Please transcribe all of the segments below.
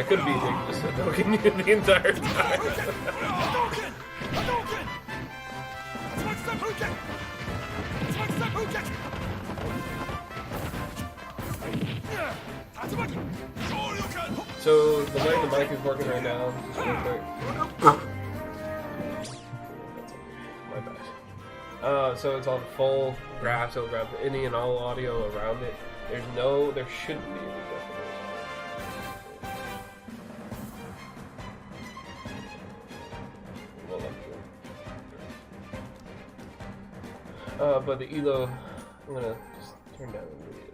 could be just Hadouken you the entire time. So the way the mic is working right now, just real quick. My bad. So it's on full graph, so it grabs any and all audio around it. There shouldn't be any definition. But the ELO, I'm gonna just turn down the video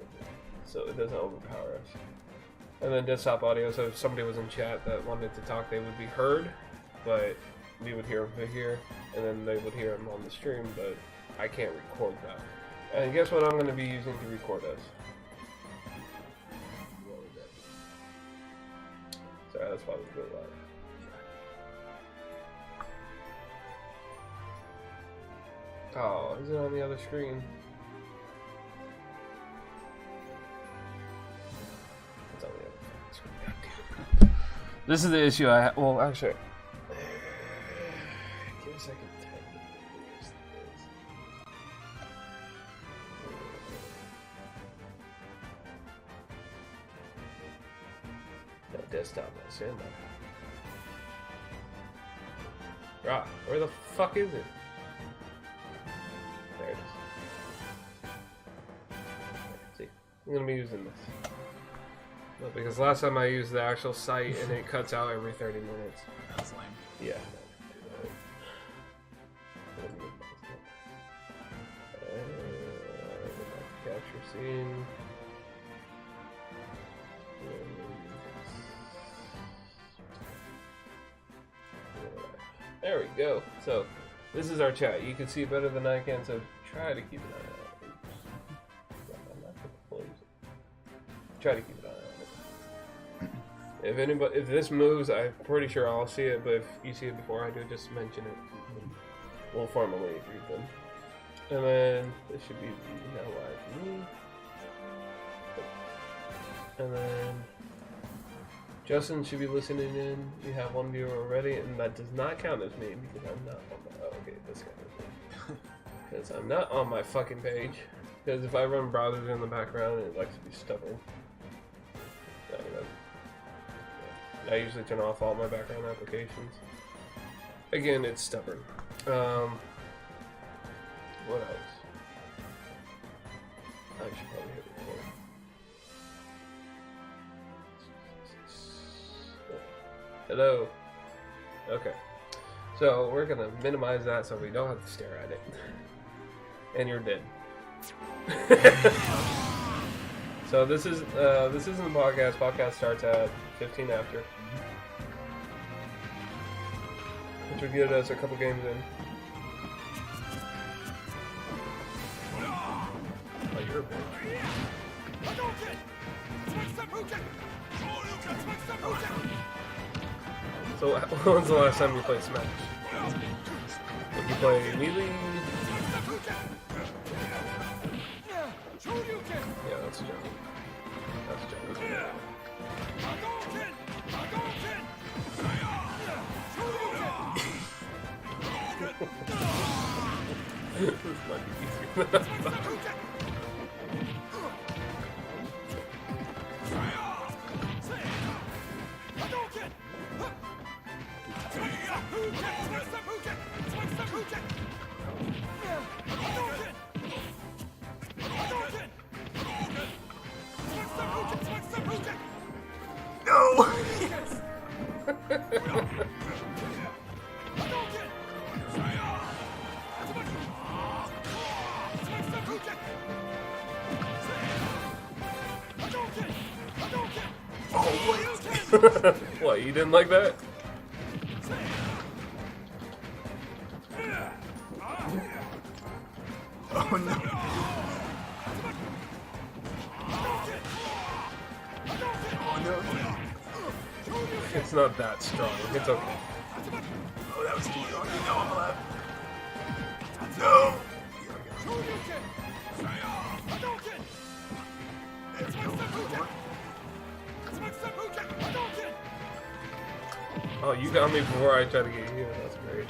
so it doesn't overpower us. And then desktop audio, so if somebody was in chat that wanted to talk, they would be heard, but we would hear them here, and then they would hear them on the stream, but I can't record that. And guess what I'm going to be using to record us? Sorry, that's probably a bit loud. Oh, is it on the other screen? It's on the other screen. God damn it. This is the issue I have. Well, actually, give me a second. No desktop, I said that. Right, where the fuck is it? There it is. See, I'm gonna be using this. No, because last time I used the actual site and it cuts out every 30 minutes. That's lame. Yeah. Capture scene. There we go. So, this is our chat. You can see better than I can, so try to keep an eye on it. Try to keep an eye on it. If this moves, I'm pretty sure I'll see it, but if you see it before I do, just mention it. We'll formally agree then. And then, this should be now live for me. And then, Justin should be listening in. We have one viewer already, and that does not count as me because I'm not on my. Oh, okay, this guy. Because I'm not on my fucking page. Because if I run browsers in the background, it likes to be stubborn. I usually turn off all my background applications. Again, it's stubborn. What else? I should probably hit record. Hello. Okay. So we're gonna minimize that so we don't have to stare at it. And you're dead. So this isn't the podcast. Podcast starts at 15 after. Which would get us a couple games in. Oh, you're a bitch. So, when was the last time you played Smash? Did you play Melee? Yeah, that's a joke. That's a joke. This might be easier than I thought. No! Oh, what? What, you didn't like that? Oh no. Oh no. It's not that strong. It's okay. Oh, that was too strong. No, I'm alive. No! There we go. Oh, you got me before I tried to get you. That's great.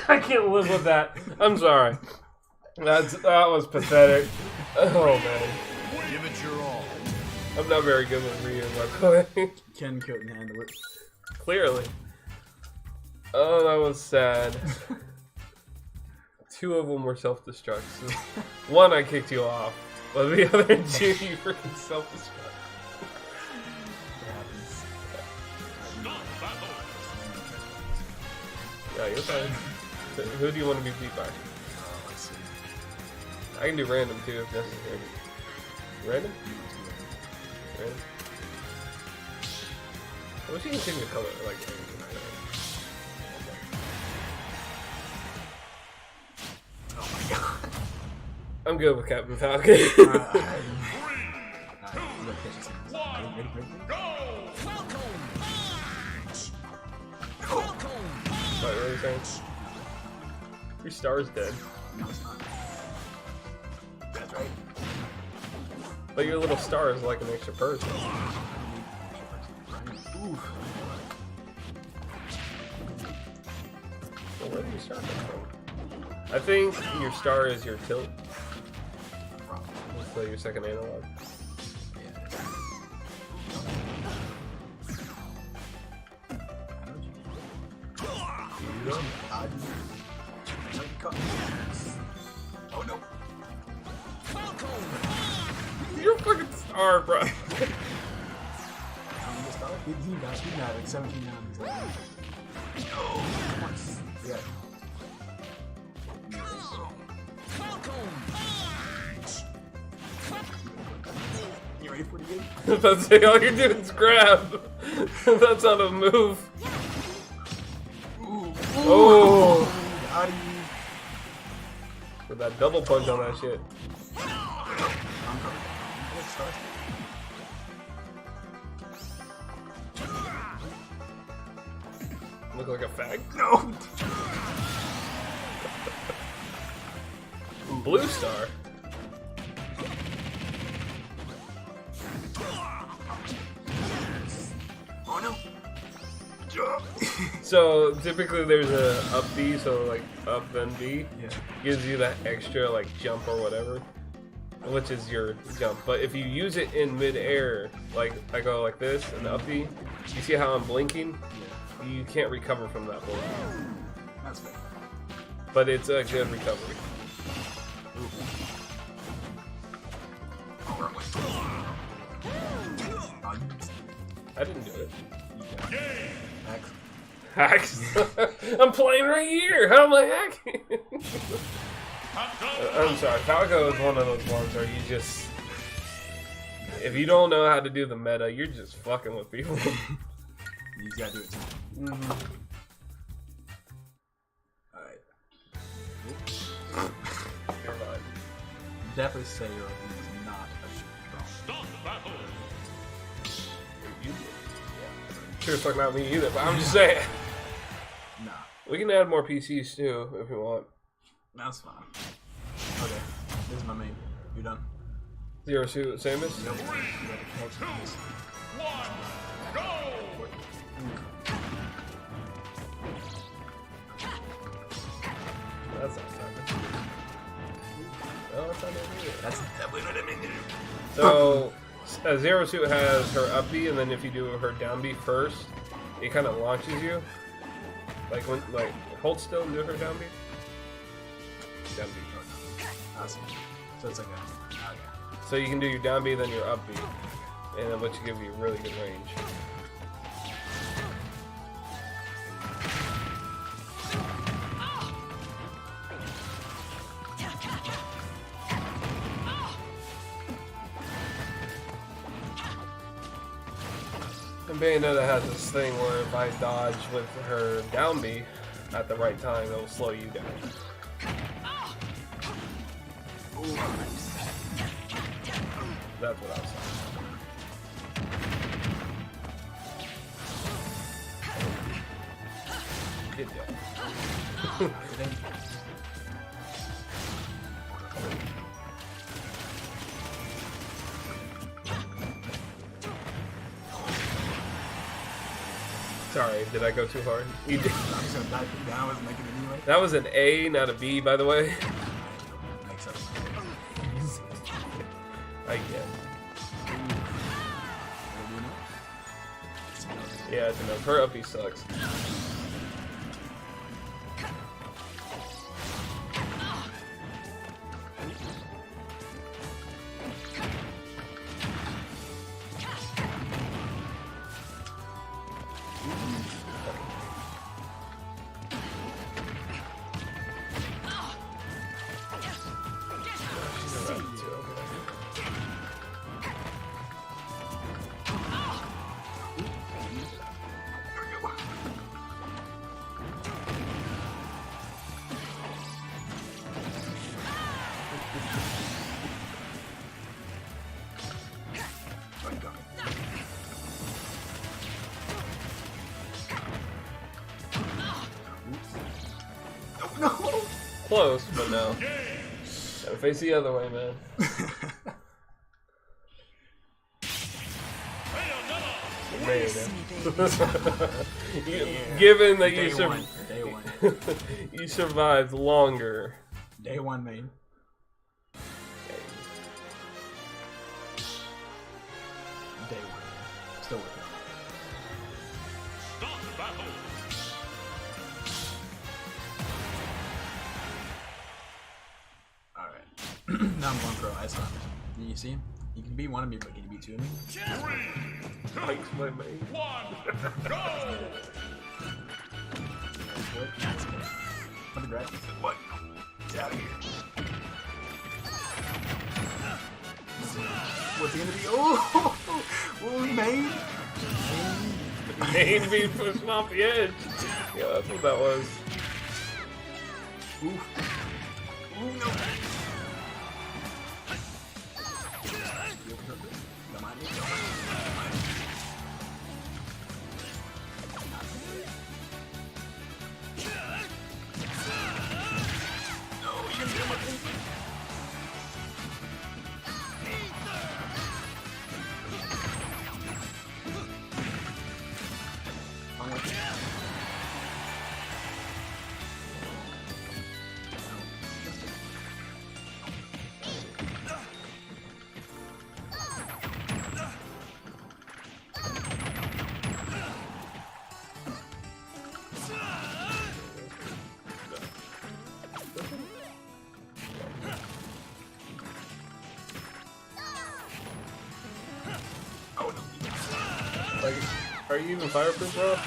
I can't live with that. I'm sorry. That was pathetic. Oh man. Give it your all. I'm not very good with Ryu, by the way. Ken couldn't handle it. Clearly. Oh, that was sad. 2 of them were self-destructs. 1 I kicked you off, but the other 2 you freaking self-destruct. It happens. Yeah, you're fine. So, who do you want to be beat by? Let's see. I can do random too if necessary. Random? Random? I wish you could change the color. Like, Oh my god. I'm good with Captain Falcon. What, really saying? Your star's dead. No, it's not. That's right. But your little star is like an extra person. Ooh. So where did your star come from? I think your star is your tilt. So your second analog. Oh no. You're a fucking star, bro. He died. He died like 17 rounds. Yeah. You ready for the game? That's it. All you're doing is grab. That's not a move. Oh. Out of you. With that double punch on that shit. I'm coming. Let's start. Look like a fag. No. Blue star. Oh no. So typically there's a up B, so like up then B Yeah. gives you that extra like jump or whatever, which is your jump. But if you use it in mid-air, like I go like this and up B, you see how I'm blinking? Yeah. You can't recover from that blink. That's fair. But it's a good recovery. I didn't do it. Hacks. I'm playing right here. How am I hacking? I'm sorry. Falco is one of those ones where you just, if you don't know how to do the meta, you're just fucking with people. You just gotta do it too. Alright. You're fine. Definitely say your opening is not a strong. You did. Sure, fuck not me either. But I'm just saying. Nah. We can add more PCs too if we want. That's fine. Okay. This is my main. You done? Zero Suit Samus. Nope. You gotta catch this. That's not fun. No, that's not it either. That's definitely what I meant to do. So, Zero Suit has her up B, and then if you do her down B first, it kind of launches you. Like when, hold still and do her down B. Down B. Awesome. So it's like a. Okay. So you can do your down B, then your up B, and then which gives you really good range. And Bayonetta has this thing where if I dodge with her down B at the right time, it'll slow you down. That's what I was saying. Sorry, did I go too hard? You did. I'm just gonna dive down. I wasn't making it anyway. That was an A, not a B, by the way. Makes sense. I get. What do you know? Yeah, it's enough. Her uppie sucks. No. Close, but no. Gotta face the other way, man. Given that Day you one. Day one. you survived longer. Day one, main. Day one. Still with it. Alright. Now I'm going for Ice Hunt. You see? You can beat one of me, but can you beat two of me? Thanks, my mate. What the dragon? What? Get out of here. What's it gonna be? Oh! Oh, main! Main being pushed off the edge. Yeah, that's what that was. Ooh. Ooh, no! Don't mind me. No, you can do my thing. Like, are you even fireproof, bro?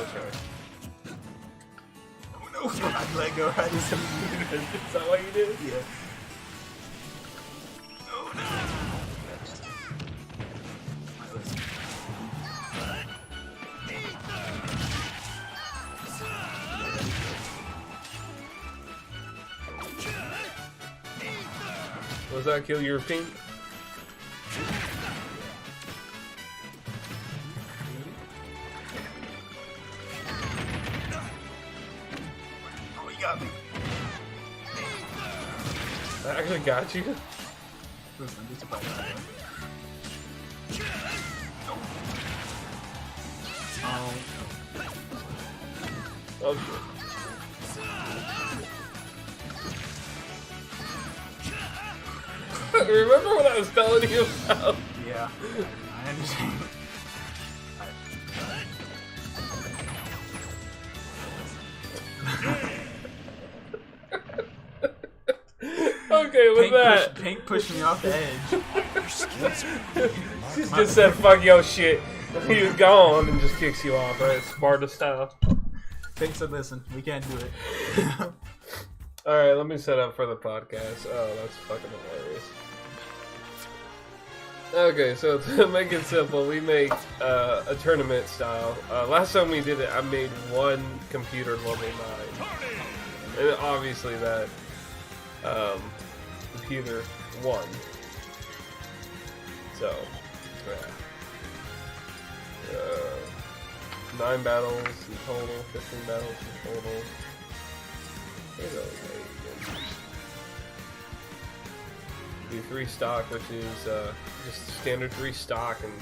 Okay. Oh no! I let go right into Is that what you did? Yeah. Alright, listen. Was that kill your pink? Oh, you got me. I actually got you. Listen, I'm just surprised. Oh. Oh shit. Remember what I was telling you about? Yeah, I understand. Okay, with that. Pink pushed me off the edge. She just said fuck your shit. He was gone and just kicks you off, right? Sparta style. Pink said, listen, we can't do it. Alright, let me set up for the podcast. Oh, that's fucking hilarious. Okay, so to make it simple, we make a tournament style. Last time we did it, I made one computer level 9. And obviously that computer won. So, yeah. 9 battles in total, 15 battles in total. Do 3 stock, which is just standard 3 stock and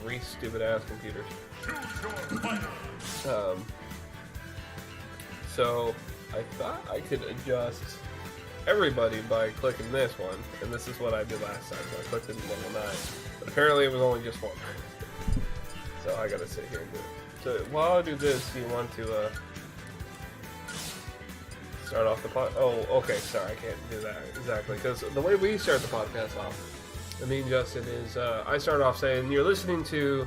3 stupid ass computers. So I thought I could adjust everybody by clicking this one, and this is what I did last time. So I clicked it in level 9, but apparently it was only just one. So I gotta sit here and do it. So while I do this, you want to start off the pod. Oh, okay. Sorry, I can't do that exactly because the way we start the podcast off, I mean, Justin, is I start off saying you're listening to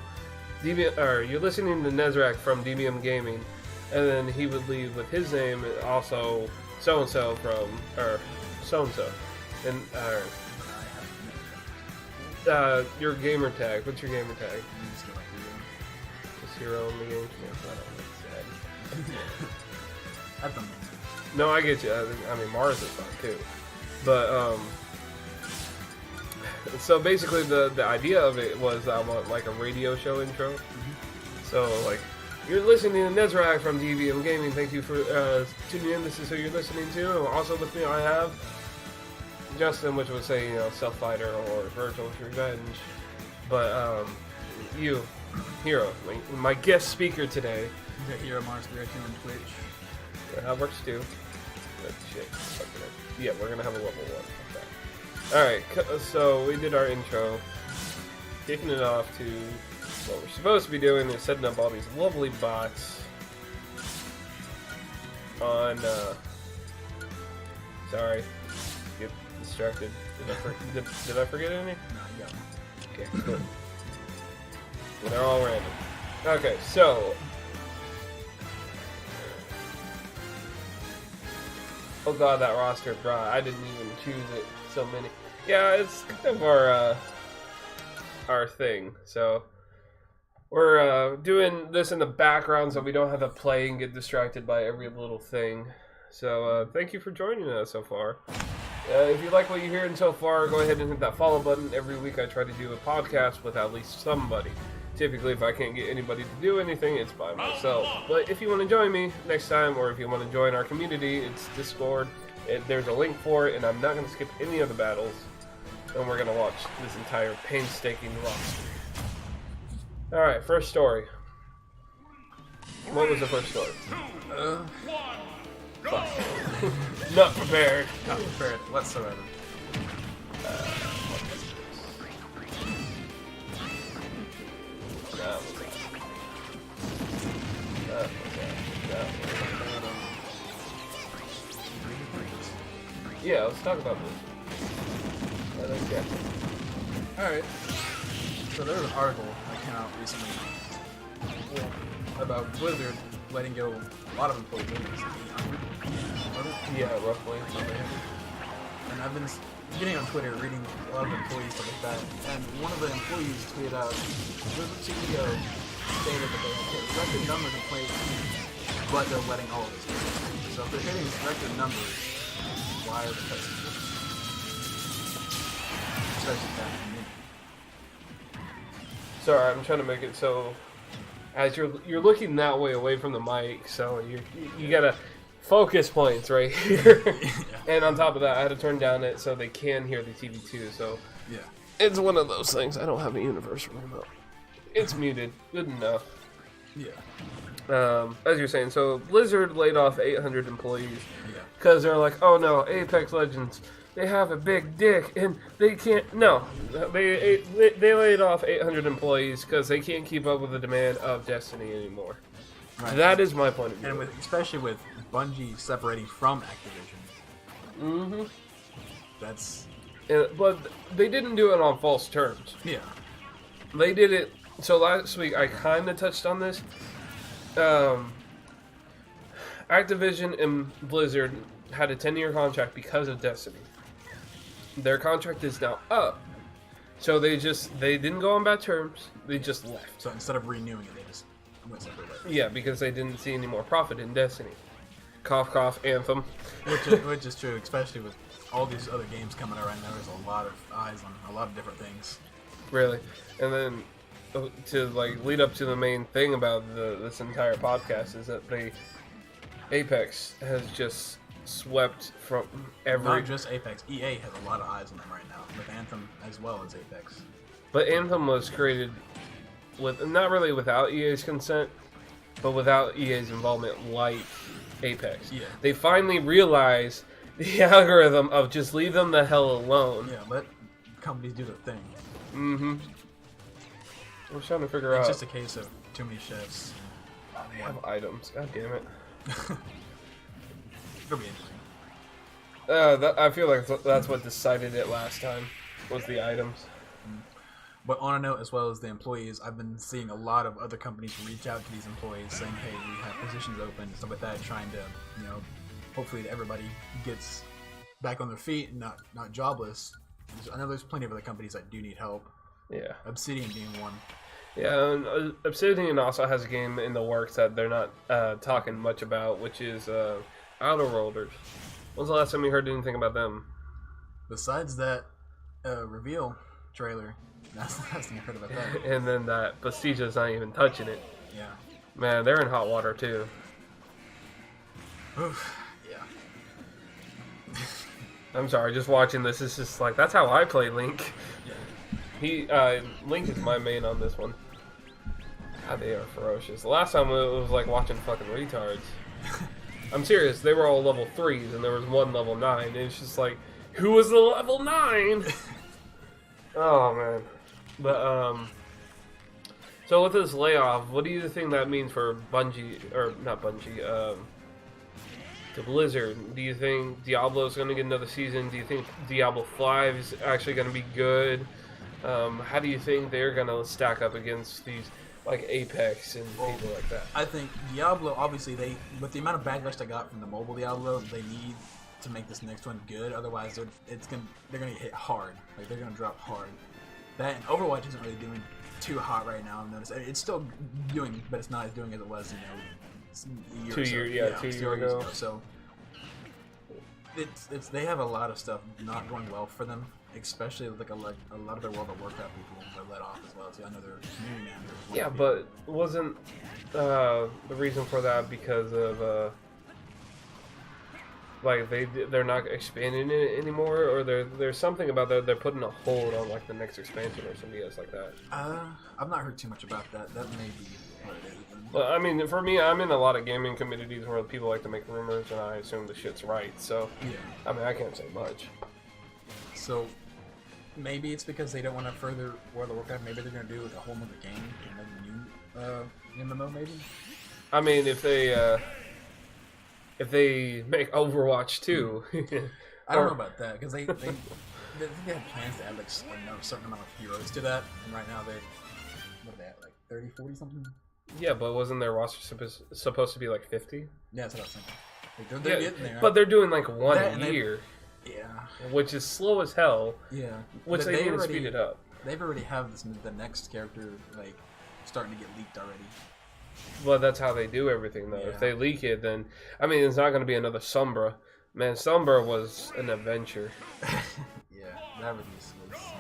you're listening to Nezrak from DBM Gaming, and then he would leave with his name, also so and so from so and so, and your gamer tag. What's your gamer tag? Just hero in the game. At the moment. No, I get you. I mean, Mars is fun too, but so basically the idea of it was I want like a radio show intro. So like, you're listening to Nezrak from DBM Gaming. Thank you for tuning in. This is who you're listening to. And also with me, I have Justin, which would say Self Fighter or Virtual's Revenge. But you, Hero, my guest speaker today. You got Hero Mars 3 on Twitch. That works too. But shit. Yeah, we're gonna have a level 1. Okay. Alright, so we did our intro. Kicking it off to what we're supposed to be doing is setting up all these lovely bots on, sorry, get distracted. Did I forget any? No, you got one. Okay, cool. And they're all random. Okay, so oh god, that roster brought. I didn't even choose it. So many. Yeah, it's kind of our thing. So we're doing this in the background so we don't have to play and get distracted by every little thing. So thank you for joining us so far. If you like what you're hearing so far, go ahead and hit that follow button. Every week I try to do a podcast with at least somebody. Typically, if I can't get anybody to do anything, it's by myself. But if you want to join me next time, or if you want to join our community, it's Discord. There's a link for it, and I'm not going to skip any of the battles. And we're going to watch this entire painstaking roster. Alright, first story. What was the first story? Not prepared. Not prepared whatsoever. Yeah, let's talk about this. Okay. Alright. So there was an article that came out recently about Blizzard letting go a lot of employees. Yeah, roughly. And I've been getting on Twitter, reading a lot of employees stuff like that. And one of the employees tweeted out, Blizzard CEO stated that they had record numbers of employees, but they're letting all of this go. So if they're hitting record numbers, why are the cuts? Especially that. Sorry, I'm trying to make it so as you're looking that way away from the mic, so you gotta focus points right here. Yeah. And on top of that, I had to turn down it so they can hear the TV too. So Yeah. it's one of those things. I don't have a universal remote. It's muted. Good enough. Yeah. As you're saying, so Blizzard laid off 800 employees Yeah. because they're like, oh no, Apex Legends, they have a big dick and they can't. No, they laid off 800 employees because they can't keep up with the demand of Destiny anymore. Right. That is my point of view. And especially with Bungie separating from Activision. Mm-hmm. That's But they didn't do it on false terms. yeah. They did it. So last week I kind of touched on this. Activision and Blizzard had a 10-year contract because of Destiny. Their contract is now up. So they didn't go on bad terms. They just left. So instead of renewing it, they just went separate ways. Yeah, because they didn't see any more profit in Destiny. Cough, cough, Anthem. Which is true, especially with all these other games coming out right now. There's a lot of eyes on a lot of different things. Really. And then to like lead up to the main thing about this entire podcast is that Apex has just swept from every. Not just Apex. EA has a lot of eyes on them right now, with Anthem as well as Apex. But Anthem was created with not really without EA's consent, but without EA's involvement, like Apex. Yeah. They finally realized the algorithm of just leave them the hell alone. Yeah, let companies do their thing. Mm-hmm. I was trying to figure It's out. just a case of too many chefs. They have items. God damn it. It'll be interesting. I feel like that's what decided it last time, was the items. But on a note, as well as the employees, I've been seeing a lot of other companies reach out to these employees saying, hey, we have positions open and stuff like that, trying to, you know, hopefully everybody gets back on their feet and not jobless. I know there's plenty of other companies that do need help. Yeah. Obsidian being one. Yeah, and Obsidian also has a game in the works that they're not talking much about, which is Outer Worlders. When's the last time you heard anything about them? Besides that reveal trailer, that's the last thing I heard about that. And then that Bastija's not even touching it. Yeah. Man, they're in hot water too. Oof. Yeah. I'm sorry, just watching this is just like, that's how I play Link. Link is my main on this one. God, they are ferocious. The last time it was like watching fucking retards. I'm serious, they were all level 3s and there was one level 9 and it's just like, who was the level 9? Oh man. But so with this layoff, what do you think that means for Bungie, or not Bungie, to Blizzard? Do you think Diablo's going to get another season? Do you think Diablo 5 is actually going to be good? How do you think they're going to stack up against these, like Apex and people like that? I think Diablo, obviously, with the amount of backlash they got from the mobile Diablo, they need to make this next one good. Otherwise, they're gonna get hit hard. Like, they're gonna drop hard. That and Overwatch isn't really doing too hot right now. I've noticed it's still doing, but it's not as doing as it was, a year 2 or so. years, 2 years ago. So they have a lot of stuff not going well for them, especially like a lot of their World of Warcraft people are let off as well. So I know their community managers. Yeah, but wasn't the reason for that because of like they're not expanding it anymore, or there's something about that they're putting a hold on like the next expansion or something else like that? I've not heard too much about that. That may be what it is. Well, I mean, for me, I'm in a lot of gaming communities where people like to make rumors, and I assume the shit's right. So, Yeah. I mean, I can't say much. So maybe it's because they don't want to further World of Warcraft. Maybe they're gonna do a whole nother game, another new MMO, maybe. I mean, if they make Overwatch 2, I don't know about that because they have plans to add like a certain amount of heroes to that, and right now what are they at, like 30, 40 something? Yeah, but wasn't their roster supposed to be like 50? Yeah, that's what I was thinking. Like, they're getting there. But they're doing like one That, a year, yeah, which is slow as hell. yeah. Which But they need to speed it up. They've already have the next character like starting to get leaked already. Well, that's how they do everything, though. Yeah. If they leak it, then I mean, it's not going to be another Sombra. Man, Sombra was an adventure. Yeah, that would be something else.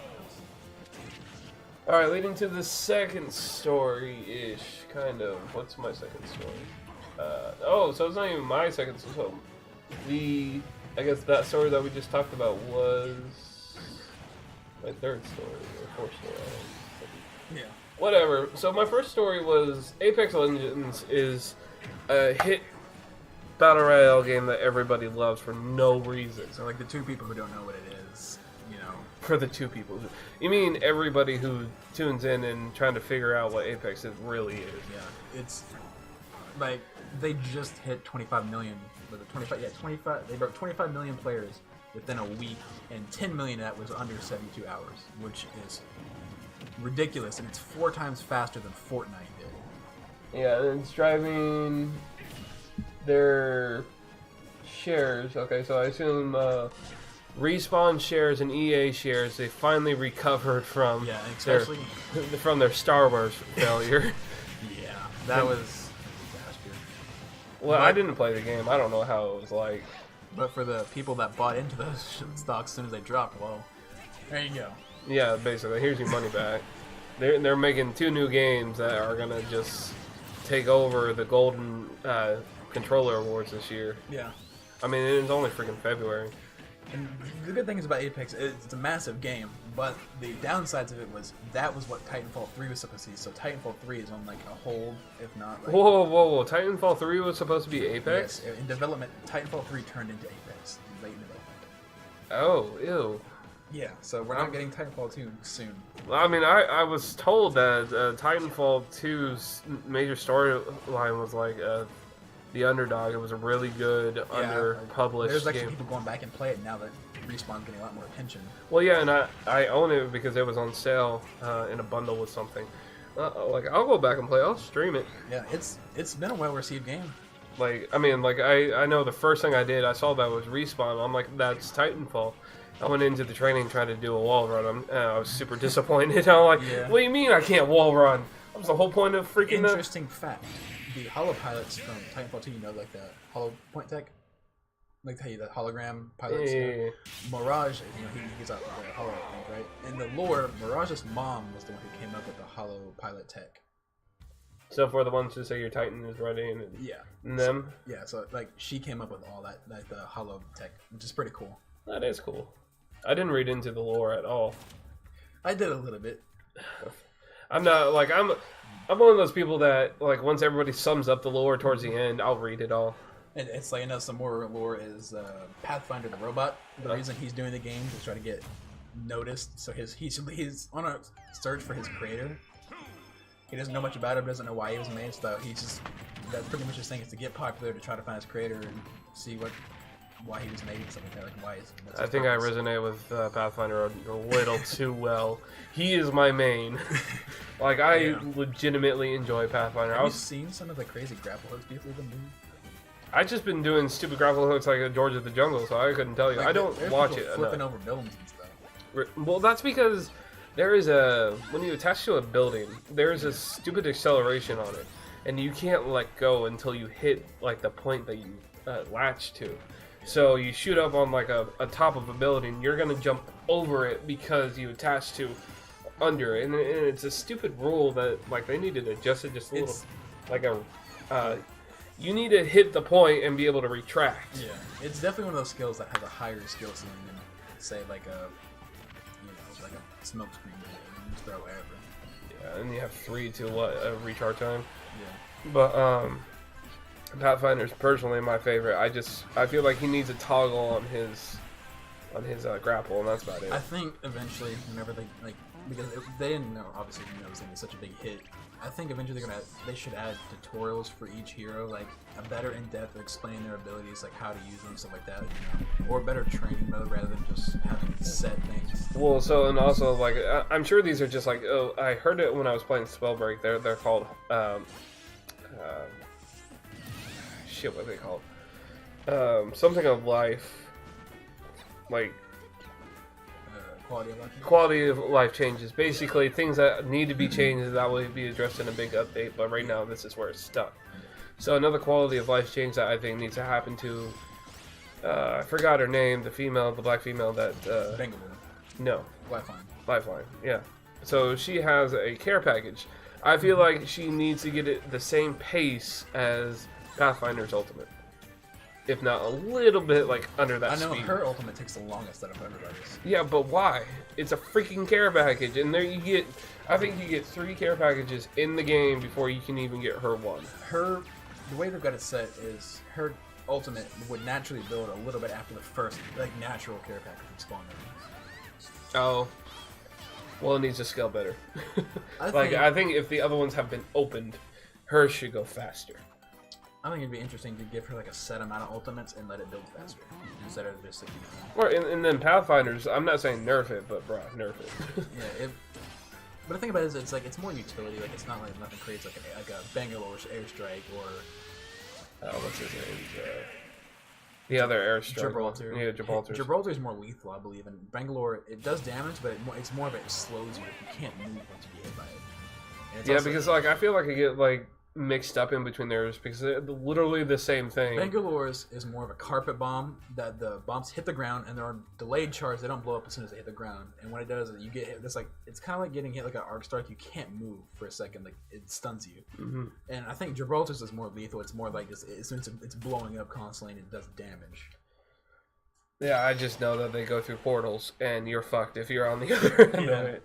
All right, leading to the second story-ish, kind of. What's my second story? So it's not even my second story. So I guess that story that we just talked about was my third story or fourth story. Yeah. Whatever. So my first story was Apex Legends is a hit battle royale game that everybody loves for no reason. So like the two people who don't know what it is, you know. For the two people. You mean everybody who tunes in and trying to figure out what Apex it really is. Yeah, it's like they just hit 25 million. Was it 25? Yeah, 25. They broke 25 million players within a week, and 10 million of that was under 72 hours, which is ridiculous, and it's 4 times faster than Fortnite did. Yeah, and it's driving their shares. Okay, so I assume Respawn shares and EA shares, they finally recovered from Yeah, and especially from their Star Wars failure. yeah, that was a disaster. Well, But- I didn't play the game. I don't know how it was like. But for the people that bought into those stocks as soon as they dropped, well, there you go. Yeah, basically, here's your money back. they're making 2 new games that are gonna just take over the golden controller awards this year. Yeah. I mean, it's only freaking February. And the good thing is about Apex, it's a massive game, but the downsides of it was that was what Titanfall 3 was supposed to be. So Titanfall 3 is on like a hold, if not. Like, Whoa! Titanfall 3 was supposed to be Apex? Yes, in development, Titanfall 3 turned into Apex in late development. Oh, ew. Yeah, so we're not getting Titanfall 2 soon. I mean, I was told that Titanfall 2's major storyline was like the underdog. It was a really good underpublished There's actually game. people going back and play it now that Respawn's getting a lot more attention. Well, yeah, and I own it because it was on sale in a bundle with something. Like, I'll go back and play. I'll stream it. Yeah, it's been a well-received game. Like, I mean, like, I know the first thing I did, I saw that was Respawn. I'm like, that's Titanfall. I went into the training trying to do a wall run. I was super disappointed. I'm like, what do you mean I can't wall run? That was the whole point of freaking... Interesting fact. The holo pilots from Titanfall 2, you know, like the holo point tech? Like the hologram pilots? Yeah. Mirage, you know, he gets out with the holo thing, right? In the lore, Mirage's mom was the one who came up with the holo pilot tech. So for the ones who say your Titan is ready and them? Yeah, so like she came up with all that, like the holo tech, which is pretty cool. That is cool. I didn't read into the lore at all. I did a little bit. I'm not like I'm one of those people that like once everybody sums up the lore towards the end, I'll read it all. And it's like, you know, some more lore is Pathfinder the robot. The reason he's doing the game is to try to get noticed. So he's on a search for his creator. He doesn't know much about him, doesn't know why he was made, so that's pretty much his thing, is to get popular, to try to find his creator and see why he was made and stuff like that. Like, what's I his think purpose. I resonate with Pathfinder a little too well. He is my main. Like, I legitimately enjoy Pathfinder. Have you seen some of the crazy grapple hooks people have been doing? I just been doing stupid grapple hooks like a George of the Jungle, so I couldn't tell you. Like, I don't there's watch people it flipping enough. over buildings and stuff. Well, that's because there is when you attach to a building, there's a stupid acceleration on it, and you can't let go until you hit like the point that you latch to. So you shoot up on like a top of a building, you're gonna jump over it because you attach to under it, and it's a stupid rule that like they need to adjust it just a little, like you need to hit the point and be able to retract. Yeah, it's definitely one of those skills that has a higher skill ceiling than, say, like like a smoke screen that you just throw wherever. Yeah, and you have 3 to recharge time. Yeah. But Pathfinder's personally my favorite. I feel like he needs a toggle on his grapple, and that's about it. I think eventually, whenever because they didn't know, obviously, it was gonna be such a big hit. I think eventually they should add tutorials for each hero, like a better in-depth explaining their abilities, like how to use them, stuff like that, you know? Or a better training mode rather than just having set things. Well, so and also like I'm sure these are just like I heard it when I was playing Spellbreak. They're called shit. What are they called? Something of life, like. Quality of life changes. Basically, things that need to be changed that will be addressed in a big update, but right now this is where it's stuck. So another quality of life change that I think needs to happen to, I forgot her name, the black female that... Bangalore. No. Lifeline. Yeah. So she has a care package. I feel like she needs to get it the same pace as Pathfinder's Ultimate. If not a little bit like under that speed. I know her ultimate takes the longest out of everybody's. Yeah, but why? It's a freaking care package, and there you get. I think you get 3 care packages in the game before you can even get her one. The way they've got it set is her ultimate would naturally build a little bit after the first natural care package would spawn. Oh, well, it needs to scale better. I think if the other ones have been opened, hers should go faster. I think it'd be interesting to give her a set amount of ultimates and let it build faster instead of just Or and then Pathfinders. I'm not saying nerf it, but bro, nerf it. Yeah, but the thing about it is, it's more utility. Like, it's not like nothing creates like a Bangalore airstrike or what's his name? The other airstrike. Gibraltar. Yeah, Gibraltar. Gibraltar's more lethal, I believe, and Bangalore, it does damage, but it's more of it slows you if you can't move once you get hit by it. Yeah, because I feel like I get mixed up in between theirs because they're literally the same thing. Bangalore's is more of a carpet bomb that the bombs hit the ground and they're on delayed charge. They don't blow up as soon as they hit the ground. And what it does is you get hit. It's kind of like getting hit like an arc star. You can't move for a second. Like it stuns you. Mm-hmm. And I think Gibraltar's is more lethal. It's more like it's blowing up constantly and it does damage. Yeah, I just know that they go through portals and you're fucked if you're on the other end of it.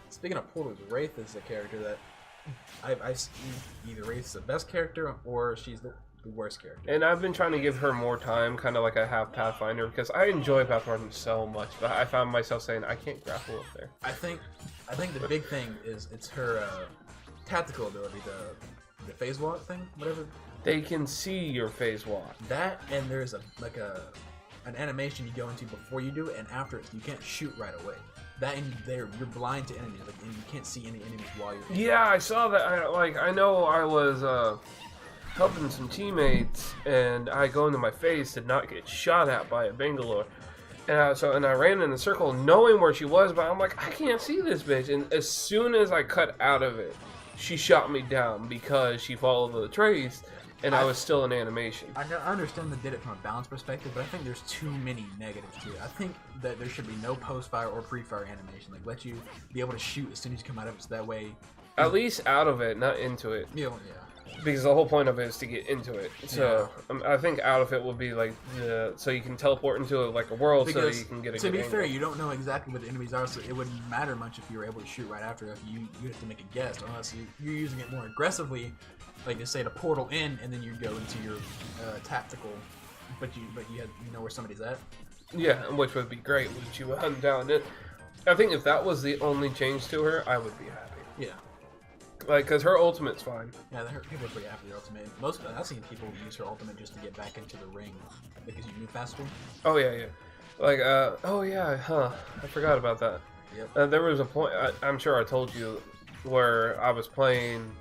Speaking of portals, Wraith is a character that I've seen either Wraith's the best character or she's the worst character. And I've been trying to give her more time, kind of like I have Pathfinder, because I enjoy Pathfinder so much, but I found myself saying I can't grapple up there. I think the big thing is it's her tactical ability, the phase walk thing, whatever. They can see your phase walk. That and there's an animation you go into before you do it, and after it, you can't shoot right away. That and you're blind to enemies, and you can't see any enemies while you're. Yeah, I saw that. I know I was helping some teammates, and I go into my face to not get shot at by a Bangalore, and I ran in a circle, knowing where she was, but I'm like, I can't see this bitch. And as soon as I cut out of it, she shot me down because she followed the trace. And I was still in animation. I understand they did it from a balance perspective, but I think there's too many negatives to it. I think that there should be no post-fire or pre-fire animation. Like, let you be able to shoot as soon as you come out of it, so that way... At least out of it, not into it. Yeah. Because the whole point of it is to get into it. So, I think out of it would be, like, so you can teleport into, like, a world so that you can get a to good be fair, angle. you don't know exactly what the enemies are, so it wouldn't matter much if you were able to shoot right after. If you have to make a guess, unless you're using it more aggressively. Like to say to portal in, and then you go into your tactical, but you know where somebody's at. Yeah, which would be great. Would you hunt down it? I think if that was the only change to her, I would be happy. Yeah. Like, cause her ultimate's fine. Yeah, people are pretty happy with their ultimate. I've seen people use her ultimate just to get back into the ring because you move faster. Oh yeah. Like, oh yeah, huh? I forgot about that. Yep. There was a point. I'm sure I told you where I was playing.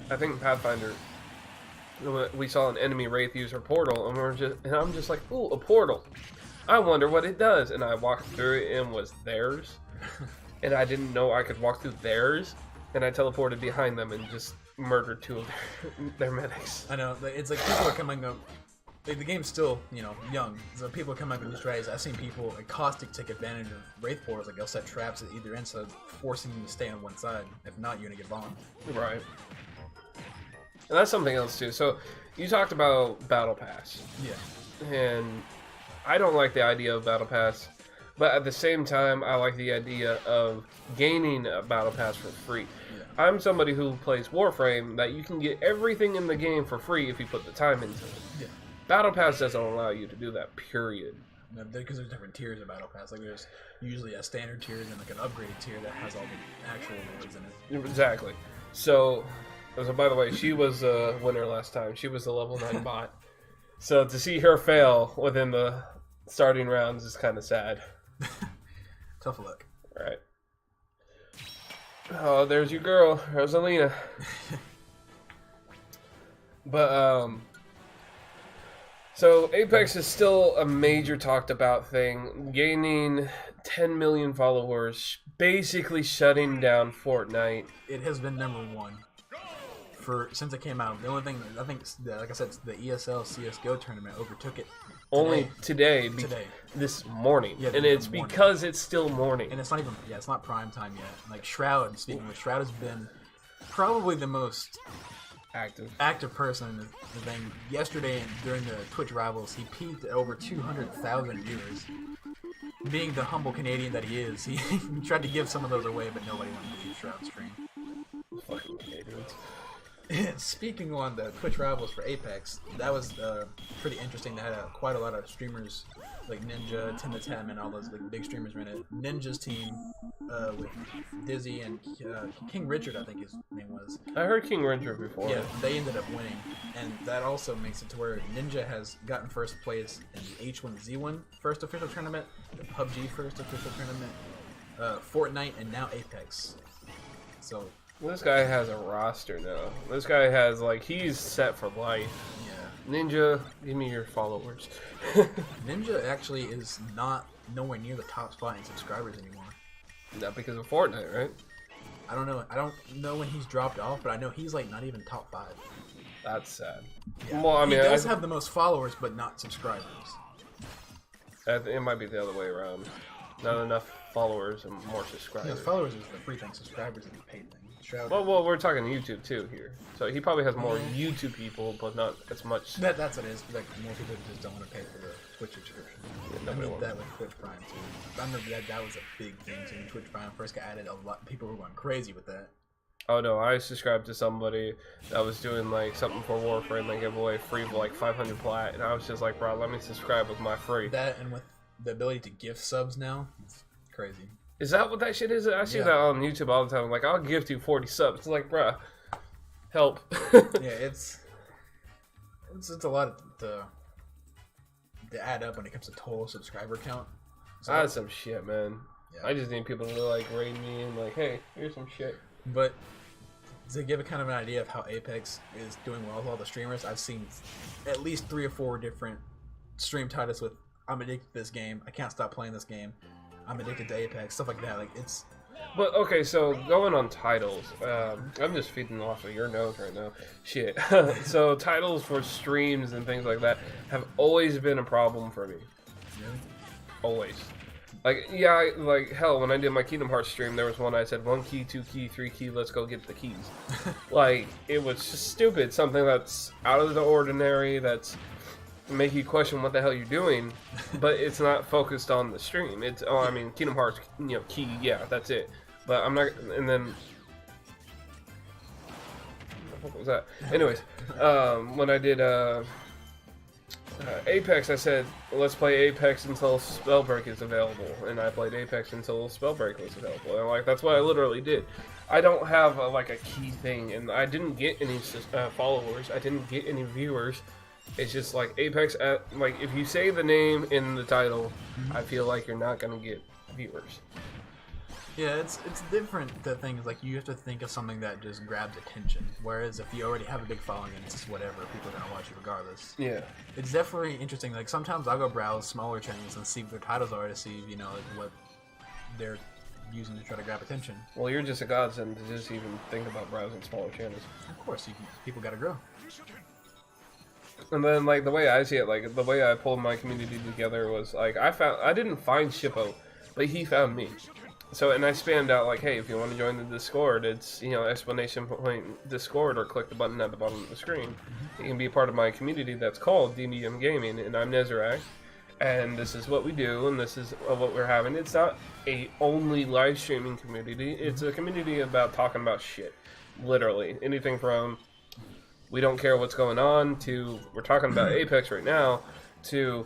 I think Pathfinder, we saw an enemy Wraith use her portal, and I'm just like, ooh, a portal. I wonder what it does. And I walked through it and it was theirs. And I didn't know I could walk through theirs. And I teleported behind them and just murdered two of their medics. I know. It's like people are coming up. Like, the game's still, young. So people are coming up with new strategies. I've seen people, like Caustic, take advantage of Wraith portals. Like, they'll set traps at either end, so forcing you to stay on one side. If not, you're gonna get bombed. Right. And that's something else too. So you talked about Battle Pass. Yeah. And I don't like the idea of Battle Pass, but at the same time, I like the idea of gaining a Battle Pass for free. Yeah. I'm somebody who plays Warframe that you can get everything in the game for free if you put the time into it. Yeah. Battle Pass doesn't allow you to do that, period. Because there's different tiers of Battle Pass. Like, there's usually a standard tier and like an upgraded tier that has all the actual rewards in it. Exactly. So by the way, she was a winner last time. She was the level 9 bot. So to see her fail within the starting rounds is kind of sad. Tough luck. Right. Oh, there's your girl, Rosalina. But, so Apex is still a major talked about thing. Gaining 10 million followers, basically shutting down Fortnite. It has been #1 since it came out. The only thing, I think, like I said, the ESL CSGO tournament overtook it. Only today. This morning. Yeah, and it's morning. because it's still morning. And it's not even, it's not prime time yet. Like Shroud, speaking of Shroud, has been probably the most active person in the thing. Yesterday, during the Twitch Rivals, he peaked at over 200,000 viewers. Being the humble Canadian that he is, he tried to give some of those away, but nobody wanted to leave Shroud's stream. Fucking Canadians. Speaking on the Twitch Rivals for Apex, that was pretty interesting. They had quite a lot of streamers like Ninja, Tim the Tam, and all those like big streamers ran it. Ninja's team with Dizzy and King Richard, I think his name was. I heard King Richard before. Yeah, they ended up winning, and that also makes it to where Ninja has gotten first place in the H1Z1 first official tournament, the PUBG first official tournament, Fortnite, and now Apex. So. This guy has a roster now. This guy has, like, he's set for life. Yeah. Ninja, give me your followers. Ninja actually is nowhere near the top spot in subscribers anymore. Not because of Fortnite, right? I don't know when he's dropped off, but I know he's like not even top 5. That's sad. Yeah. Well, I mean, he does have the most followers, but not subscribers. It might be the other way around. Not enough followers and more subscribers. Yeah, followers is the free thing. Subscribers is the paid thing. Shroud. Well, we're talking YouTube too here. So he probably has more YouTube people, but not as much. That's what it is. Like more people just don't want to pay for the Twitch subscription. Yeah, I mean wants. that with Twitch Prime too. I remember that was a big thing too. When Twitch Prime first got added, a lot people were going crazy with that. Oh no, I subscribed to somebody that was doing like something for Warframe, like give away free like 500 plat, and I was just like, bro, let me subscribe with my free. That and with the ability to gift subs now, it's crazy. Is that what that shit is? I see that on YouTube all the time. Like, I'll gift you 40 subs. It's like, bruh, help. Yeah, it's a lot to add up when it comes to total subscriber count. So, That's some shit, man. Yeah. I just need people to like rate me and like, hey, here's some shit. But to give a kind of an idea of how Apex is doing well with all the streamers, I've seen at least 3 or 4 different stream titles with "I'm addicted to this game. I can't stop playing this game. I'm addicted to Apex," stuff like that. Like it's. But okay, so going on titles, I'm just feeding off of your nose right now. Shit. So titles for streams and things like that have always been a problem for me. Really? Always. Like, yeah, like, hell, when I did my Kingdom Hearts stream, there was one I said 1 key, 2 key, 3 key, let's go get the keys. Like, it was just stupid. Something that's out of the ordinary, that's make you question what the hell you're doing, but it's not focused on the stream. It's, oh, I mean, Kingdom Hearts, key, yeah, that's it. But I'm not, and then, what was that? Anyways, when I did, Apex, I said, let's play Apex until Spellbreak is available, and I played Apex until Spellbreak was available, and like, that's what I literally did. I don't have like a key thing, and I didn't get any followers, I didn't get any viewers. It's just like Apex, like if you say the name in the title, I feel like you're not gonna get viewers. Yeah, it's different to things like you have to think of something that just grabs attention. Whereas if you already have a big following and it's just whatever, people are gonna watch you regardless. Yeah. It's definitely interesting. Like sometimes I'll go browse smaller channels and see what their titles are to see, like what they're using to try to grab attention. Well, you're just a godsend to just even think about browsing smaller channels. Of course, people gotta grow. And then, like, the way I see it, like, the way I pulled my community together was, like, I didn't find Shippo, but he found me. So, and I spammed out, like, hey, if you want to join the Discord, it's, exclamation point Discord, or click the button at the bottom of the screen. You can be a part of my community that's called DBM Gaming, and I'm Nezerac, and this is what we do, and this is what we're having. It's not a only live streaming community, it's a community about talking about shit. Literally. Anything from we don't care what's going on, to we're talking about Apex right now, to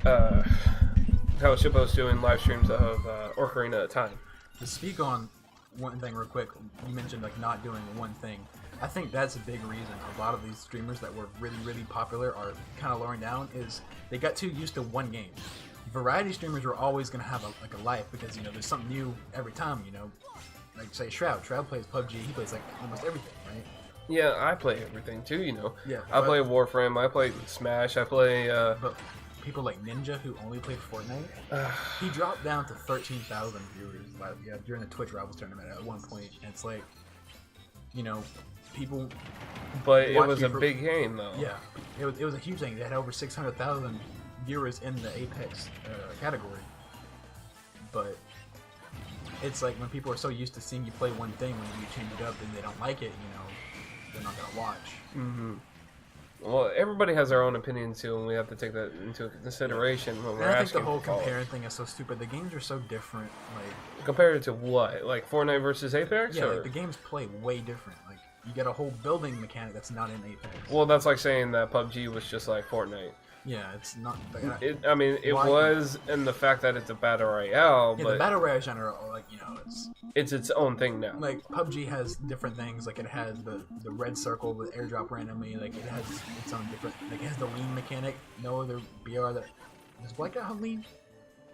how Shippo's doing live streams of Ocarina of Time. To speak on one thing real quick, you mentioned like not doing one thing. I think that's a big reason a lot of these streamers that were really, really popular are kind of lowering down, is they got too used to one game. Variety streamers are always going to have a life because, there's something new every time, Like, say, Shroud. Shroud plays PUBG. He plays, like, almost everything, right? Yeah, I play everything too, Yeah, I play Warframe, I play Smash, I play, But people like Ninja, who only played Fortnite, he dropped down to 13,000 viewers during the Twitch Rivals tournament at one point. And it's like, people... But it was a big game, though. Yeah, it was a huge thing. They had over 600,000 viewers in the Apex category. But it's like when people are so used to seeing you play one thing, when you change it up and they don't like it, they're not gonna watch. Mm-hmm. Well, everybody has their own opinions too, and we have to take that into consideration when we're I think asking. the whole for comparing thing is so stupid. The games are so different. Like compared to what? Like Fortnite versus Apex? yeah, or? like the games play way different. Like you get a whole building mechanic that's not in Apex. Well, that's like saying that PUBG was just like Fortnite. Yeah, it's not. It Why? was in the fact that it's a battle royale, Yeah, but the battle royale genre, it's its own thing now. like PUBG has different things. Like it has the red circle with airdrop randomly. Like it has its own different. Like it has the lean mechanic. No other BR that does Blackout have lean.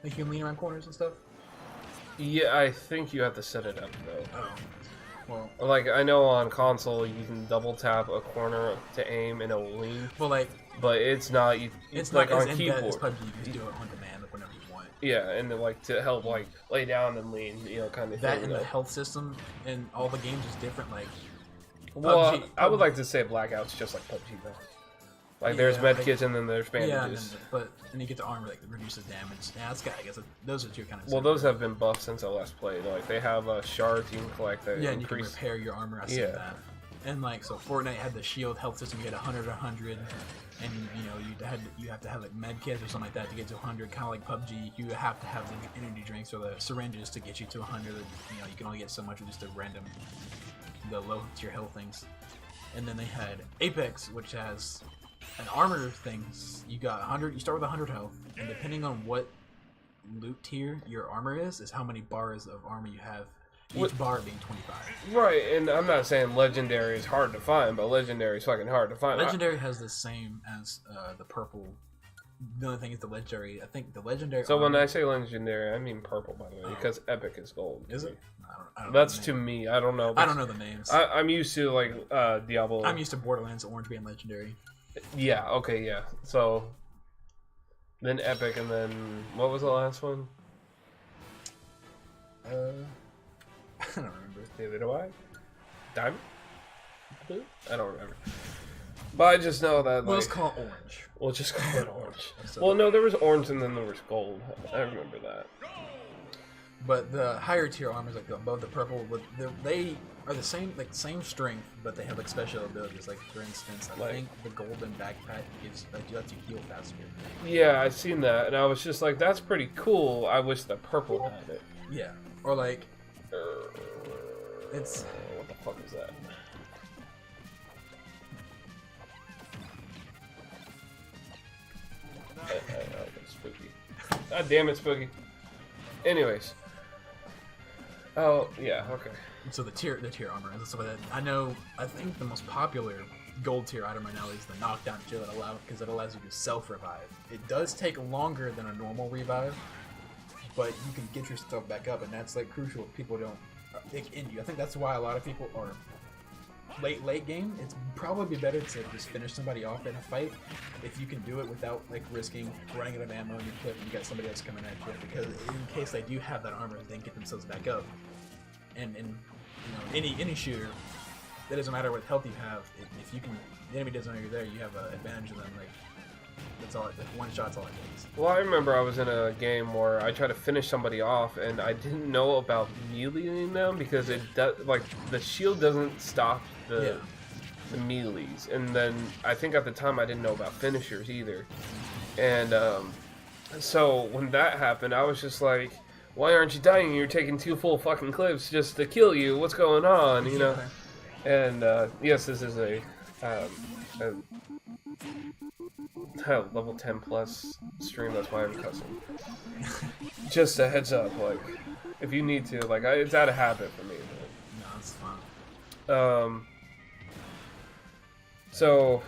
Like you can lean around corners and stuff. Yeah, I think you have to set it up though. Oh, well, Like I know on console you can double tap a corner to aim and it'll lean, like but it's not. it's like not on as keyboard. in-depth as PUBG. You can just do it on demand whenever you want. Yeah, and then, like to help like lay down and lean, you know, kind of That thing. and the like- health system in all the games is different. Like, well, PUBG I would like to say Blackout's just like PUBG though. Like there's Yeah, med like- kits and then there's yeah, and bandages. then, and you get the armor like that reduces damage. Yeah, that's I guess those are two kind of. Well, those have been buffed since I last played. Like they have shards you can collect that yeah, and you can increase. repair your armor. I see Yeah. that. And like so, Fortnite had the shield health system. You had 100, and you know you have to have like med kits or something like that to get to 100. Kind of like PUBG, you have to have the energy drinks or the syringes to get you to 100. You know you can only get so much with just the random, the low tier health things. And then they had Apex, which has an armor things. You got 100. You start with 100 health, and depending on what loot tier your armor is how many bars of armor you have. Each What- bar being 25. Right, and I'm not saying legendary is hard to find, but legendary is fucking hard to find. Legendary has the same as the purple. The only thing is the legendary. I think the legendary. So when armor- I say legendary, I mean purple, by the way, because epic is gold. is it? I don't That's know to the name. me. I don't know. I don't know the names. I'm used to like Diablo. I'm used to Borderlands Orange being legendary. Yeah. Okay. Yeah. So then epic, and then what was the last one? I don't remember. Neither do I. Diamond? Blue? I don't remember. But I just know that Well, like, let's call it orange. we'll just call it orange. So- Well, no, there was orange and then there was gold. I remember that. But the higher tier armors, like above the purple, they are the same, like same strength, but they have like special abilities. Like for instance, I Like- think the golden backpack gives lets you heal faster. Yeah, I seen that, and I was just like, "That's pretty cool." I wish the purple had it. Yeah, or like it's What the fuck is that? That's spooky. God damn it, spooky. Anyways. Oh yeah, okay. so the tier armor and stuff like that. I think the most popular gold tier item right now is the knockdown shield because it allows you to self revive. It does take longer than a normal revive, but you can get yourself back up, and that's like crucial if people don't end you. I think that's why a lot of people are late game. It's probably better to just finish somebody off in a fight if you can do it without like risking running out of ammo in your clip and you got somebody else coming at you, because in case they do have that armor, they can get themselves back up. And you know, any shooter, that doesn't matter what health you have. If you can, the enemy doesn't know you're there, you have an advantage of them. Like that's all. One shot's all it takes. Well, I remember I was in a game where I tried to finish somebody off, and I didn't know about meleeing them because it does like the shield doesn't stop the melees, and then I think at the time I didn't know about finishers either, and so when that happened, I was just like, "Why aren't you dying? You're taking 2 full fucking clips just to kill you. What's going on?" You know. And yes, this is a level 10 plus stream. That's why I'm cussing. Just a heads up, like if you need to, like it's out of habit for me. No, it's fine. But, so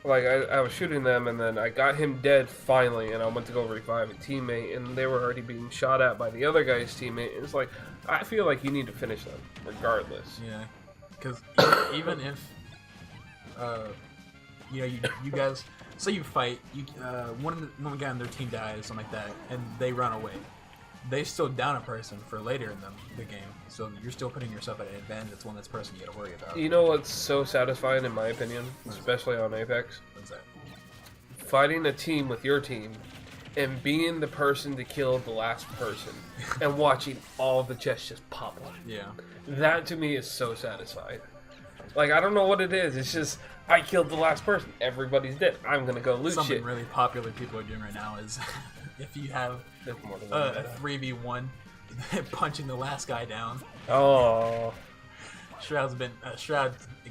like I was shooting them, and then I got him dead finally, and I went to go revive a teammate, and they were already being shot at by the other guy's teammate. And it's like I feel like you need to finish them regardless. Yeah, because even if you know you guys say you fight, one guy on their team dies, something like that, and they run away, they still down a person for later in the game, so you're still putting yourself at an advantage. That's one person you got to worry about. You know what's so satisfying in my opinion, especially on Apex? What's that? Fighting a team with your team and being the person to kill the last person and watching all the chests just pop up. Yeah. That to me is so satisfying. Like, I don't know what it is. It's just, I killed the last person. Everybody's dead. I'm gonna go loot Something shit. really popular people are doing right now is if you have There's more to one a than that. 3v1, punching the last guy down. Oh. Shroud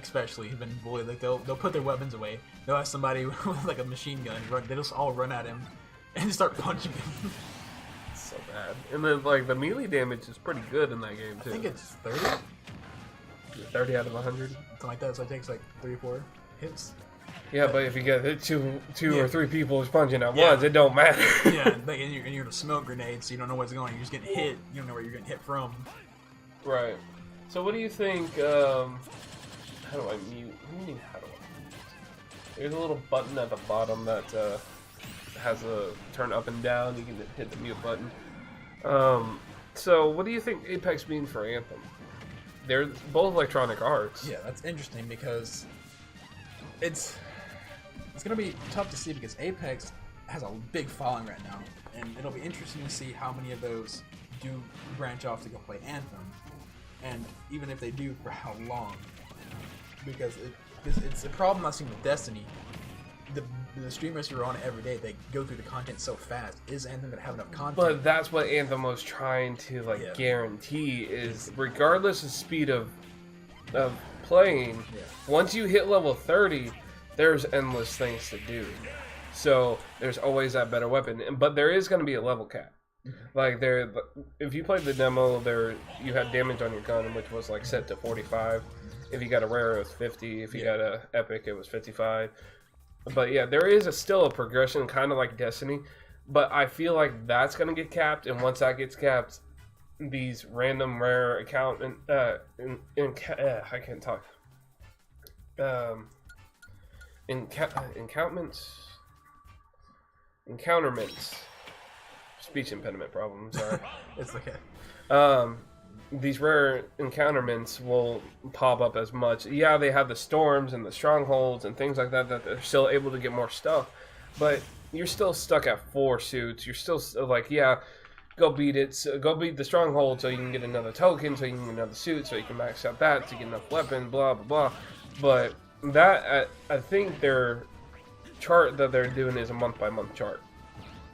especially has been bullied. Like they'll put their weapons away. They'll have somebody with like a machine gun. They just all run at him and start punching him. It's so bad. And then, like, the melee damage is pretty good in that game, too. I think it's 30, 30 out of 100. something like that. So it takes like 3 or 4 hits. Yeah, but if you get hit two Yeah. or 3 people just punching at Yeah. once, it don't matter. Yeah, like, and you're in a smoke grenade, so you don't know what's going on. You're just getting hit. You don't know where you're getting hit from. Right. So what do you think, how do I mute? What do you mean, how do I mute? There's a little button at the bottom that has a turn up and down. You can hit the mute button. So what do you think Apex means for Anthem? They're both Electronic Arts. Yeah, that's interesting because it's gonna be tough to see because Apex has a big following right now, and it'll be interesting to see how many of those do branch off to go play Anthem, and even if they do, for how long. Because it's a problem I've seen with Destiny. The streamers who are on it every day, they go through the content so fast. Is Anthem gonna have enough content? But that's what Anthem was trying to guarantee is regardless of speed of playing, once you hit level 30, there's endless things to do. So there's always that better weapon, but there is going to be a level cap. Like if you played the demo, you had damage on your gun, which was like set to 45. If you got a rare, it was 50. If you got a epic, it was 55. But yeah, there is still a progression, kind of like Destiny. But I feel like that's going to get capped, and once that gets capped, these random rare I can't talk. Encounterments. Speech impediment problem. Sorry. It's okay. These rare encounterments will pop up as much. Yeah, they have the storms and the strongholds and things like that they're still able to get more stuff, but you're still stuck at 4 suits. You're still like, yeah, go beat it. So go beat the stronghold so you can get another token, so you can get another suit, so you can max out that to get enough weapon. Blah blah blah. But that I think their chart that they're doing is a month by month chart.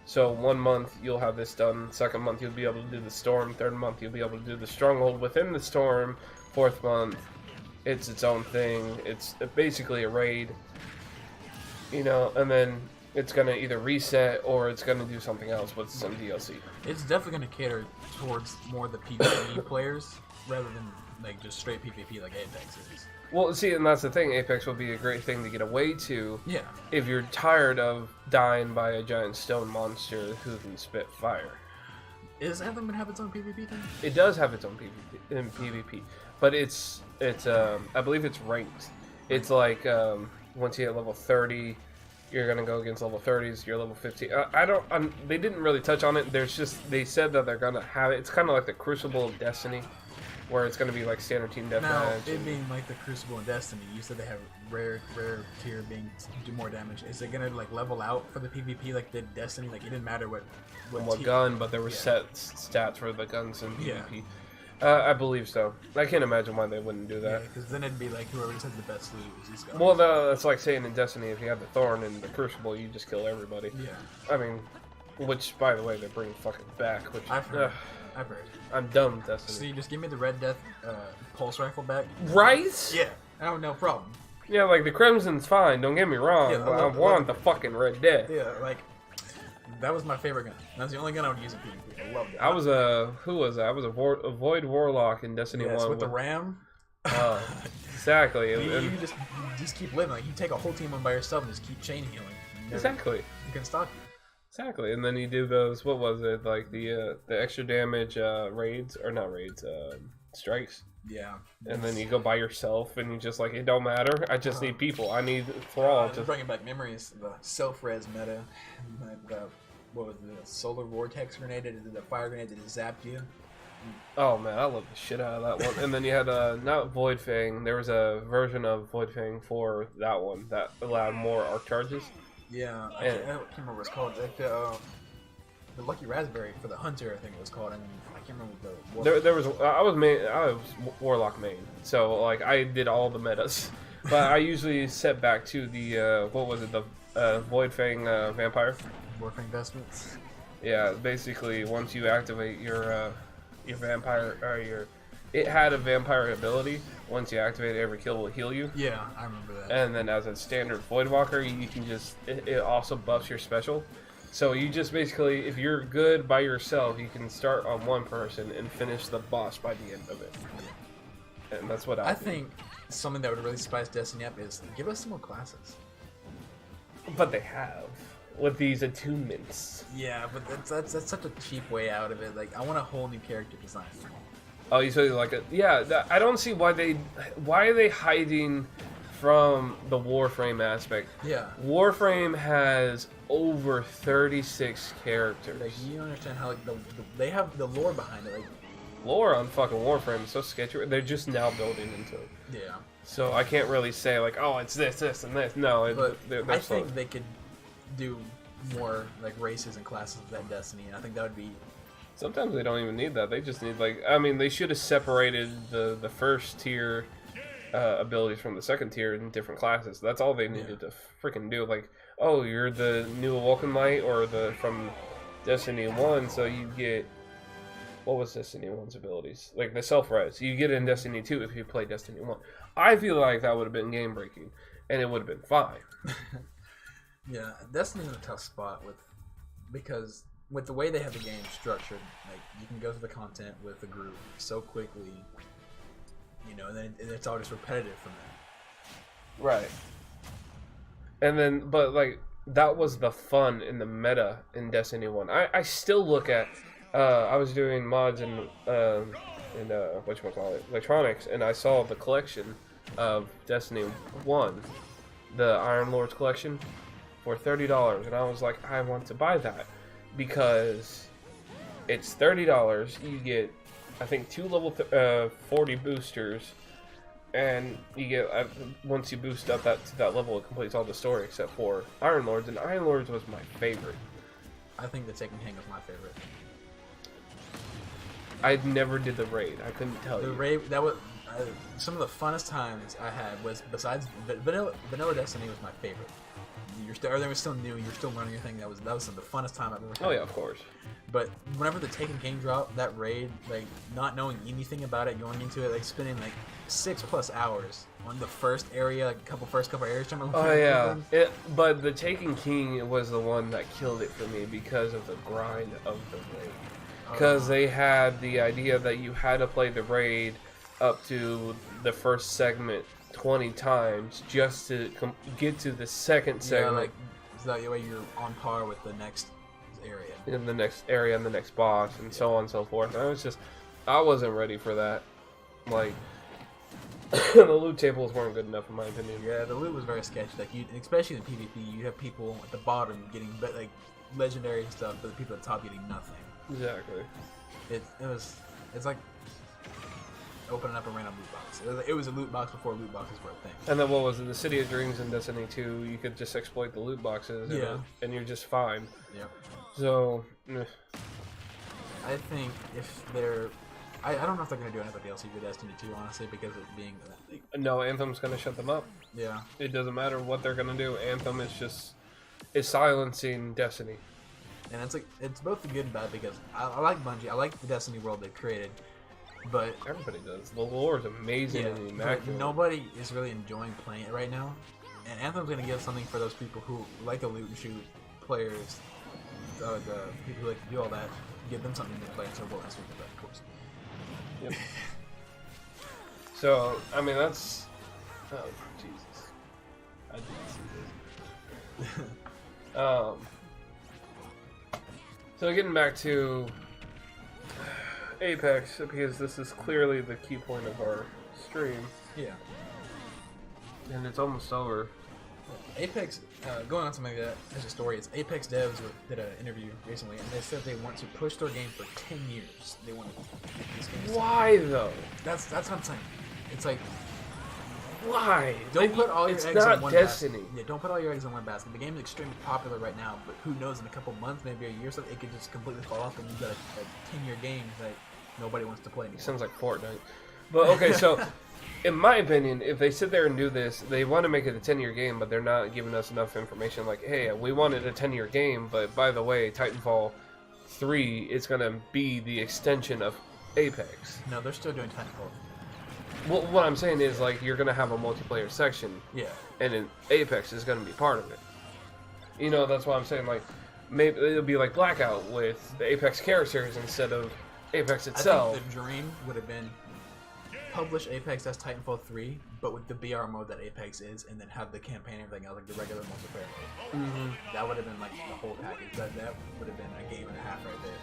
So 1 month you'll have this done, 2nd month you'll be able to do the storm, 3rd month you'll be able to do the stronghold within the storm, 4th month it's its own thing. It's basically a raid, you know, and then it's gonna either reset or it's gonna do something else with some DLC. It's definitely gonna cater towards more the PvE players rather than like just straight PvP like Apex is. Well, see, and that's the thing. Apex would be a great thing to get away to. Yeah. If you're tired of dying by a giant stone monster who can spit fire. Is Anthem gonna have its own PvP thing? It does have its own PvP, but it's I believe it's ranked. It's like once you hit level 30, you're gonna go against level 30s. You're level 50. They didn't really touch on it. They said that they're gonna have it. It's kind of like the Crucible of Destiny, where it's going to be like standard team deathmatch. Now, it being like the Crucible and Destiny, you said they have rare tier being do more damage. Is it going to like level out for the PvP like did Destiny? Like it didn't matter what gun, but there were set stats for the guns in PvP. I believe so. I can't imagine why they wouldn't do that. Because then it'd be like whoever just has the best loot is these guys. Well, that's like saying in Destiny, if you have the Thorn and the Crucible, you just kill everybody. Yeah. I mean, which by the way they're bringing fucking back. Which I've heard. I'm done with Destiny. So you just give me the Red Death pulse rifle back? Right? Yeah. Oh, no problem. Yeah, like the Crimson's fine, don't get me wrong, but I want the fucking Red Death. Yeah, like, that was my favorite gun. That's the only gun I would use in PvP. I loved it. I was who was that? I was a Void Warlock in Destiny 1. With the Ram. Exactly. You just keep living. Like, you take a whole team on by yourself and just keep chain healing. Exactly. You can stop you. Exactly, and then you do those, what was it, like the extra damage raids, or not raids, strikes. Yeah. And then you go by yourself, and you just like, it don't matter, I just need people, I need Thrall. Just bringing back memories, the self-res meta, what was it, the solar vortex grenade, the fire grenade that zapped you. Oh man, I love the shit out of that one. And then you had, not Void Fang, there was a version of Void Fang for that one that allowed more arc charges. Yeah, I can't remember what it's called. Like the Lucky Raspberry for the Hunter, I think it was called, and I can't remember the. There was I was Warlock main, so like I did all the metas, but I usually set back to the what was it, the Void Fang Vampire. Void Fang Vestments. Yeah, basically once you activate your vampire or it had a vampire ability. Once you activate it, every kill will heal you. Yeah, I remember that. And then as a standard Voidwalker, you can just... It also buffs your special. So you just basically, if you're good by yourself, you can start on one person and finish the boss by the end of it. And that's what I think something that would really spice Destiny up is give us some more classes. But they have. With these attunements. Yeah, but that's such a cheap way out of it. Like, I want a whole new character design. Oh, you say like it? Yeah, I don't see why are they hiding from the Warframe aspect. Yeah. Warframe has over 36 characters. Like, you understand how like they have the lore behind it. Like, Lore on fucking Warframe is so sketchy. They're just now building into it. yeah. So I can't really say like, oh, it's this, and this. No, But they're I slow. think they could do more like races and classes of that Destiny, and I think that would be. Sometimes they don't even need that. They just need like, I mean, they should have separated the first tier abilities from the second tier in different classes. That's all they needed to freaking do. Like, oh, you're the new Awoken Light or the from Destiny 1, so you get. What was Destiny 1's abilities? Like the self-res. You get it in Destiny 2 if you play Destiny 1. I feel like that would have been game-breaking, and it would have been fine. Yeah, Destiny's in a tough spot because with the way they have the game structured, like you can go through the content with the group so quickly, you know, and then it's all just repetitive from that. Right. And then, but like, that was the fun in the meta in Destiny 1. I still look at, I was doing mods in whatchamacallit, electronics, and I saw the collection of Destiny 1, the Iron Lords collection, for $30, and I was like, I want to buy that because it's $30. You get, I think, 2 level 40 boosters, and you get once you boost up to that level, it completes all the story except for Iron Lords, and Iron Lords was my favorite. I think the Taken King was my favorite. I never did the raid. I couldn't tell The you. raid that was some of the funnest times I had was besides Vanilla Destiny was my favorite. Everything was still new. You're still learning your thing. That was some of the funnest time I've ever had. Oh yeah, of course. But whenever the Taken King dropped, that raid, like not knowing anything about it, going into it, like spending like 6+ hours on the first area, like first couple areas. Oh yeah, but the Taken King was the one that killed it for me because of the grind of the raid. Because they had the idea that you had to play the raid up to the first segment 20 times just to get to the second segment. Yeah, like so that way you're on par with the next area. In the next area and the next boss and so on and so forth. And I wasn't ready for that. Like, the loot tables weren't good enough in my opinion. Yeah, the loot was very sketchy. Like especially in PvP, you have people at the bottom getting like legendary stuff, but the people at the top getting nothing. Exactly. It's like opening up a random loot box. It was a loot box before loot boxes were a thing. And then what was it? The City of Dreams in Destiny 2, you could just exploit the loot boxes and you're just fine. Yeah. So, I think if they're... I don't know if they're going to do another DLC for Destiny 2, honestly, because of being... no, Anthem's going to shut them up. Yeah. It doesn't matter what they're going to do. Anthem is silencing Destiny. And it's both the good and bad because I like Bungie. I like the Destiny world they've created, but everybody does. The lore is amazing and immaculate. Nobody is really enjoying playing it right now. And Anthem's gonna give something for those people who like the loot and shoot players, the people who like to do all that. Give them something to play. So we'll answer that, of course. Yep. So I mean that's. Oh Jesus! I didn't see this. So getting back to Apex, because this is clearly the key point of our stream. Yeah. And it's almost over. Apex, going on something that has a story, it's Apex devs did an interview recently, and they said they want to push their game for 10 years. They want to make this game. Why though? That's what I'm saying. It's like, why? don't put all your eggs in one Destiny. basket. Yeah, don't put all your eggs in one basket. The game is extremely popular right now, but who knows, in a couple months, maybe a year or so, it could just completely fall off, and you've got a 10-year game that nobody wants to play anymore. It sounds like Fortnite. But okay, so in my opinion, if they sit there and do this, they want to make it a 10-year game, but they're not giving us enough information. Like, hey, we wanted a 10-year game, but by the way, Titanfall 3 is going to be the extension of Apex. No, they're still doing Titanfall. Well, what I'm saying is, like, you're going to have a multiplayer section. Yeah. And then Apex is going to be part of it. You know, that's why I'm saying, like, maybe it'll be like Blackout with the Apex characters instead of Apex itself. I think the dream would have been publish Apex as Titanfall 3, but with the BR mode that Apex is, and then have the campaign and everything else, like the regular multiplayer mode. Mm-hmm. That would have been like the whole package. That would have been a game and a half right there.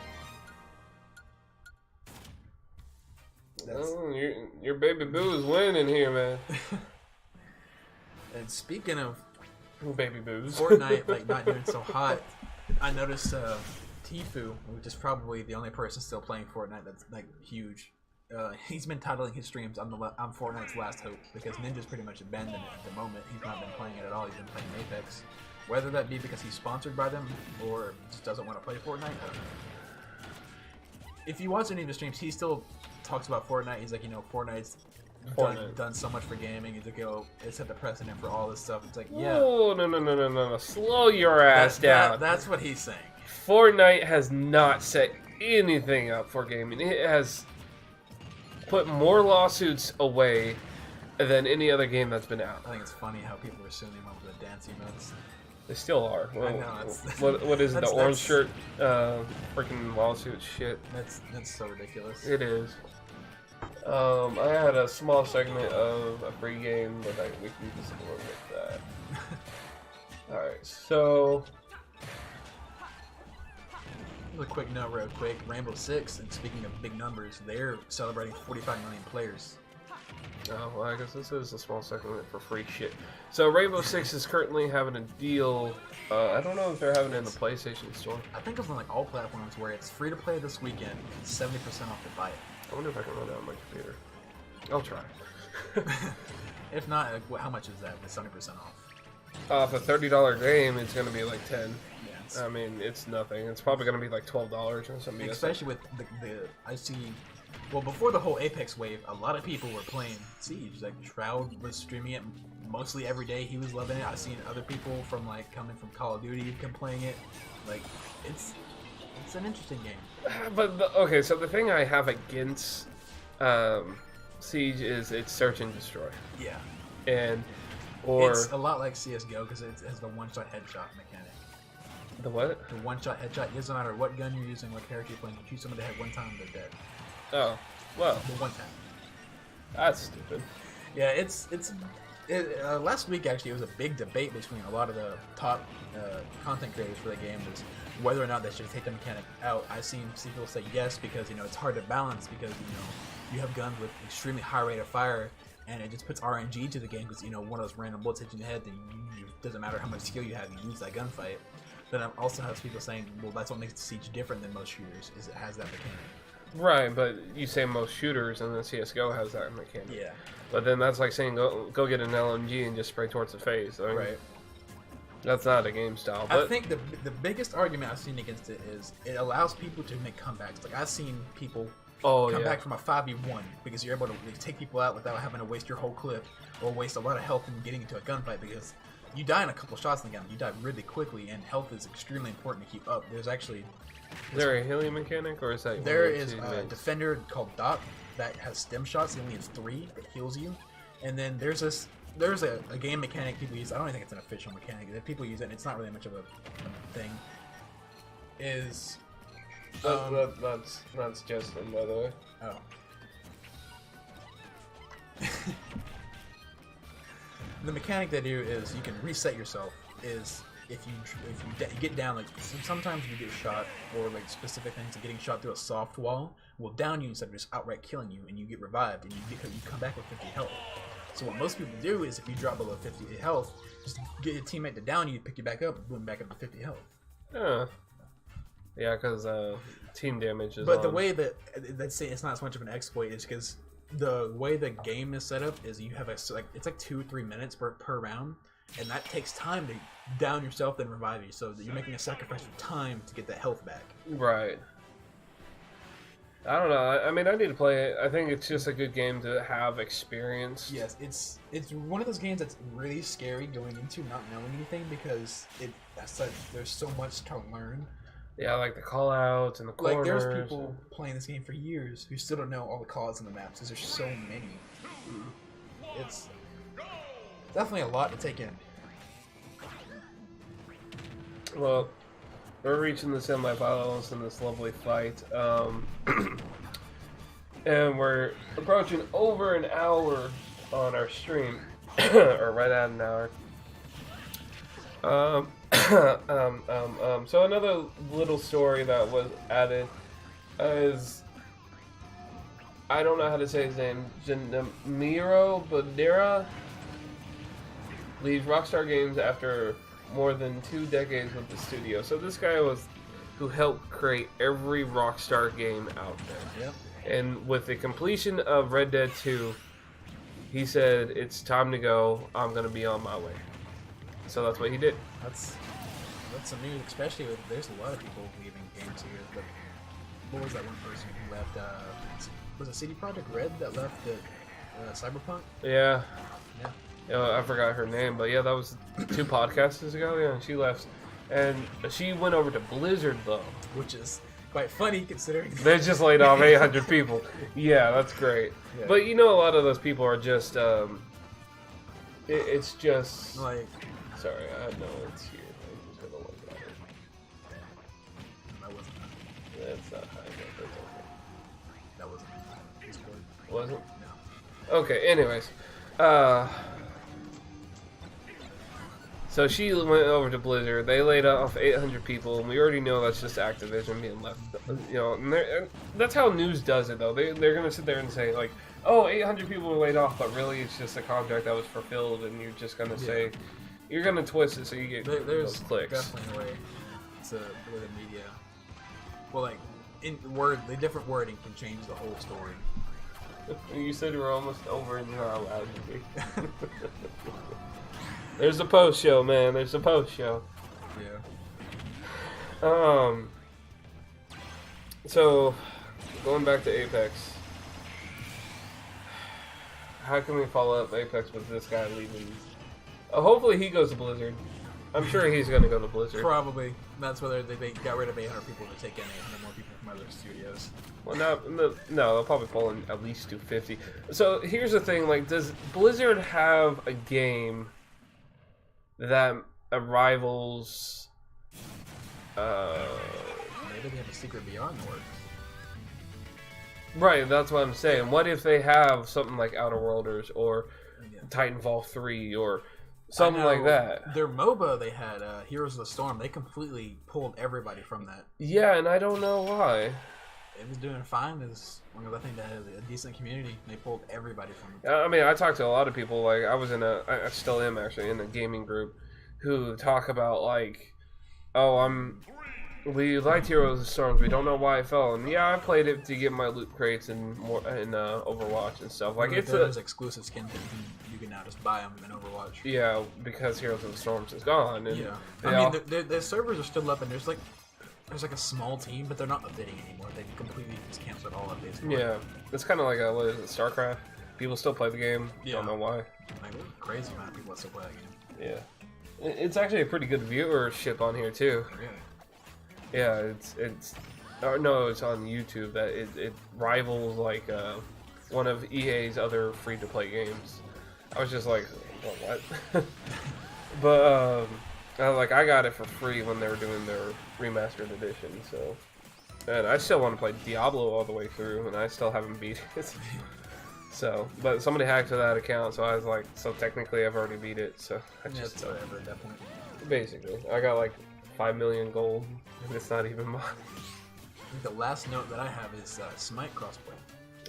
Oh, your baby boo is winning here, man. And speaking of Baby booze. Fortnite like not doing so hot, I noticed Tfue, which is probably the only person still playing Fortnite that's like huge. He's been titling his streams I'm Fortnite's last hope because Ninja's pretty much abandoned it at the moment. He's not been playing it at all. He's been playing Apex. Whether that be because he's sponsored by them or just doesn't want to play Fortnite, I don't know. If you watch any of the streams, he still talks about Fortnite. He's like, Fortnite's done so much for gaming. He's like, it set the precedent for all this stuff. It's like, yeah. Oh, no. Slow your ass down. That's what he's saying. Fortnite has not set anything up for gaming. It has put more lawsuits away than any other game that's been out. I think it's funny how people are suing him over the dance emotes. They still are. Well, I know. What is it? The orange shirt freaking lawsuit shit. That's so ridiculous. It is. I had a small segment of a free game, but we can just eliminate that. Alright, so... A quick note real quick. Rainbow Six, and speaking of big numbers, they're celebrating 45 million players. Oh, well, I guess this is a small segment for free shit. So Rainbow Six is currently having a deal. I don't know if they're having it in the PlayStation Store. I think it's on like all platforms where it's free to play this weekend and 70% off to buy it. I wonder if I can run that on my computer. I'll try. If not, how much is that with 70% off? Off a $30 game, it's going to be like 10. Yeah, I mean, it's nothing. It's probably going to be like $12 or something. Especially with the I see. Well, before the whole Apex wave, a lot of people were playing Siege. Like Shroud was streaming it mostly every day. He was loving it. I've seen other people from like coming from Call of Duty playing it. Like it's an interesting game. But okay, so the thing I have against Siege is it's search and destroy. Yeah. Or it's a lot like CS:GO because it has the one-shot headshot mechanic. The what? The one-shot headshot. It doesn't matter what gun you're using, what character you're playing. You shoot someone in the head one time, they're dead. Oh, well. The one time. That's stupid. Yeah, last week actually it was a big debate between a lot of the top content creators for the game was whether or not they should take the mechanic out. I've seen people say yes because it's hard to balance because you have guns with extremely high rate of fire and it just puts RNG to the game because one of those random bullets hits you in the head, then it doesn't matter how much skill you have, you lose that gunfight. Then I also have people saying, well, that's what makes Siege different than most shooters is it has that mechanic. Right, but you say most shooters, and then CS:GO has that mechanic. Yeah. But then that's like saying go get an LMG and just spray towards the face. I mean, Right. That's not a game style. But I think the biggest argument I've seen against it is it allows people to make comebacks. Like I've seen people come back from a 5v1 because you're able to take people out without having to waste your whole clip or waste a lot of health in getting into a gunfight because you die in a couple shots in the gun. You die really quickly, and health is extremely important to keep up. There's actually Is there a healing mechanic, or is that there is a defender called Doc that has stem shots. He only has 3 that heals you, and then there's a game mechanic people use. I don't even think it's an official mechanic that people use it. And it's not really much of a thing. Is that's Justin, by the way. oh. The mechanic they do is you can reset yourself. Is if you get down, like sometimes you get shot or like specific things like getting shot through a soft wall will down you instead of just outright killing you, and you get revived and you come back with 50 health. So what most people do is if you drop below 50 health, just get your teammate to down you, pick you back up, boom, back up to 50 health. Yeah, because team damage is. But the way that let's say it's not as much of an exploit is because the way the game is set up is you have it's like 2-3 minutes per round, and that takes time to down yourself then revive you. So that you're making a sacrifice of time to get that health back. Right. I don't know. I mean, I need to play it. I think it's just a good game to have experience. Yes, it's one of those games that's really scary going into not knowing anything because there's so much to learn. Yeah, like the call outs and the corners. Like there's people playing this game for years who still don't know all the calls on the maps because there's so many. It's definitely a lot to take in. Well, we're reaching the semifinals in this lovely fight, and we're approaching over an hour on our stream, or right at an hour. So another little story that was added is, I don't know how to say his name, Janamiro Badera. leaves Rockstar Games after more than 2 decades with the studio. So this guy was who helped create every Rockstar game out there. Yep. And with the completion of Red Dead 2, he said, "It's time to go. I'm going to be on my way." So that's what he did. That's some news, especially with there's a lot of people leaving games here. But what was that one person who left? Was it CD Projekt Red that left the Cyberpunk? Yeah. Yeah. I forgot her name, but yeah, that was 2 podcasts ago. Yeah, and she left. And she went over to Blizzard, though. Which is quite funny considering They just laid off 800 people. Yeah, that's great. Yeah. But you know, a lot of those people are just, it's just... like Sorry, I know it's here. I'm just gonna look at it. that wasn't That's not high enough. That's okay. that wasn't Discord. Wasn't? No. Okay, anyways. So she went over to Blizzard. They laid off 800 people, and we already know that's just Activision being left. You know, and that's how news does it, though. They're going to sit there and say, like, oh, 800 people were laid off, but really it's just a contract that was fulfilled, and you're just going to say, you're going to twist it so you get There's those clicks. definitely a way to the way the media. Well, like the different wording can change the whole story. You said you were almost over and you're not allowed to be. There's a post show, man. There's a post show. Yeah. So, going back to Apex. How can we follow up Apex with this guy leaving? Hopefully he goes to Blizzard. I'm sure he's going to go to Blizzard. Probably. That's whether they got rid of 800 people to take in 800 more people from other studios. Well, no, they'll probably fall in at least 250. So, here's the thing. Like, does Blizzard have a game that rivals... Maybe they have a Secret Beyond works. Right, that's what I'm saying. What if they have something like Outer Worlders or Yeah. Titanfall 3 or something I know like that? Their MOBA, they had Heroes of the Storm. They completely pulled everybody from that. Yeah, and I don't know why. It was doing fine. As long as I think they had a decent community, they pulled everybody from it. I mean, I talked to a lot of people. Like, I still am actually in a gaming group who talk about like, we liked Heroes of the Storm. We don't know why it fell. And yeah, I played it to get my loot crates and more in Overwatch and stuff. Like, it's those exclusive skins that you can now just buy them in Overwatch. Yeah, because Heroes of the Storms is gone. And Yeah, they I all- mean the servers are still up, and there's like a small team, but they're not updating anymore. They completely just canceled all updates. yeah, it's kind of like what is it, StarCraft? People still play the game. Yeah. Don't know why. Like there's a crazy amount of people that still play that game. Yeah, it's actually a pretty good viewership on here too. Really? Yeah, it's on YouTube that it rivals like one of EA's other free to play games. I was just like, well, what? But I got it for free when they were doing their remastered edition. So, and I still want to play Diablo all the way through, and I still haven't beat it. So, but somebody hacked to that account, so I was like, so technically I've already beat it. So I Yeah, just it's whatever at that point. basically I got like 5 million gold, and it's not even mine. I think the last note that I have is Smite crossplay.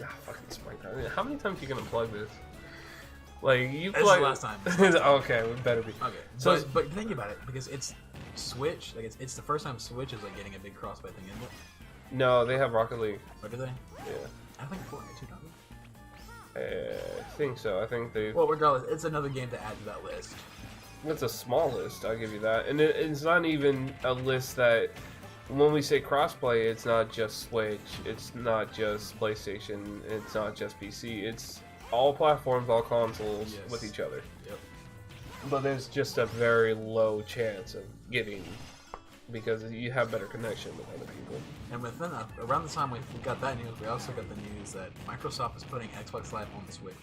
Ah, fucking Smite. I mean, how many times are you gonna plug this? Like you This is play. the last time. Okay, we better be. Okay, So- but think about it, because it's Switch. Like it's the first time Switch is like getting a big crossplay thing, isn't it? No, they have Rocket League. Or do they? Yeah, I think Fortnite too, don't they? I think so. I think they. Well, regardless, it's another game to add to that list. It's a small list. I'll give you that, and it's not even a list that. When we say crossplay, it's not just Switch. It's not just PlayStation. It's not just PC. It's all platforms, all consoles Yes. with each other. Yep. But there's just a very low chance of getting because you have better connection with other people. And within that, around the time we got that news, we also got the news that Microsoft is putting Xbox Live on the Switch.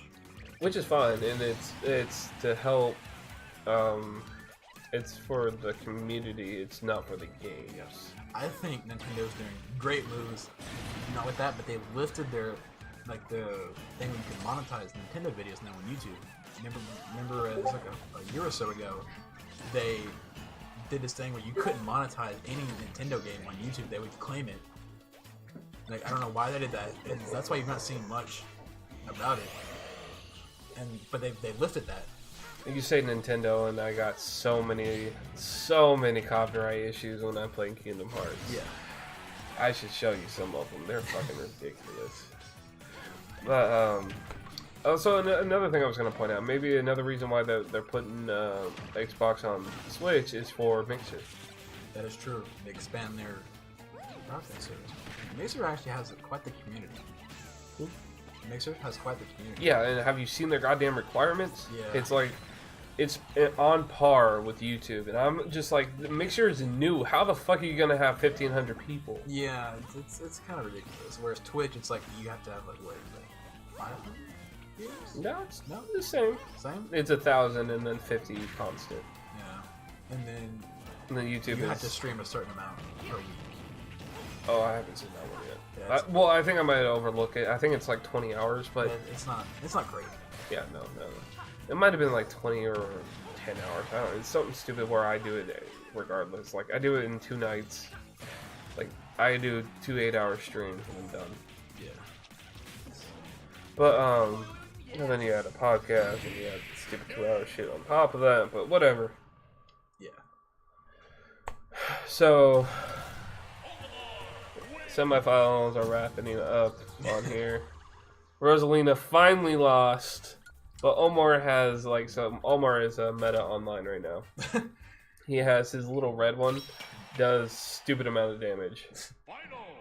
Which is fine, and it's to help. It's for the community. It's not for the games. I think Nintendo's doing great moves. Not with that, but they lifted their the thing where you can monetize Nintendo videos now on YouTube. Remember it was like a year or so ago, they did this thing where you couldn't monetize any Nintendo game on YouTube. They would claim it. Like I don't know why they did that. And that's why you've not seen much about it. But they lifted that. You say Nintendo, and I got so many copyright issues when I play Kingdom Hearts. Yeah. I should show you some of them. They're fucking ridiculous. But also another thing I was gonna point out, maybe another reason why they're putting Xbox on Switch is for Mixer. That is true. They expand their browsing service. Mixer actually has quite the community. Mixer has quite the community. Yeah, and have you seen their goddamn requirements? Yeah. It's like, it's on par with YouTube, and I'm just like, Mixer is new. How the fuck are you gonna have 1,500 people? Yeah, it's kind of ridiculous. Whereas Twitch, it's like you have to have like what, 500 viewers? No, it's No? the same. Same? It's 1,000 and then 50 constant. Yeah. And then And then YouTube you is. have to stream a certain amount per week. Oh, I haven't seen that one yet. Yeah, it's- Well, I think I might overlook it. I think it's like 20 hours, but But it's not great. yeah, no. It might have been like 20 or 10 hours. I don't know. It's something stupid where I do it regardless. Like, I do it in 2 nights. Like, I do 2 8-hour streams and I'm done. Yeah. But, and then you had a podcast and you had stupid 2-hour shit on top of that, but whatever. Yeah. So, semifinals are wrapping up on here. Rosalina finally lost, but Omar has like some. Omar is a meta online right now. He has his little red one, does stupid amount of damage.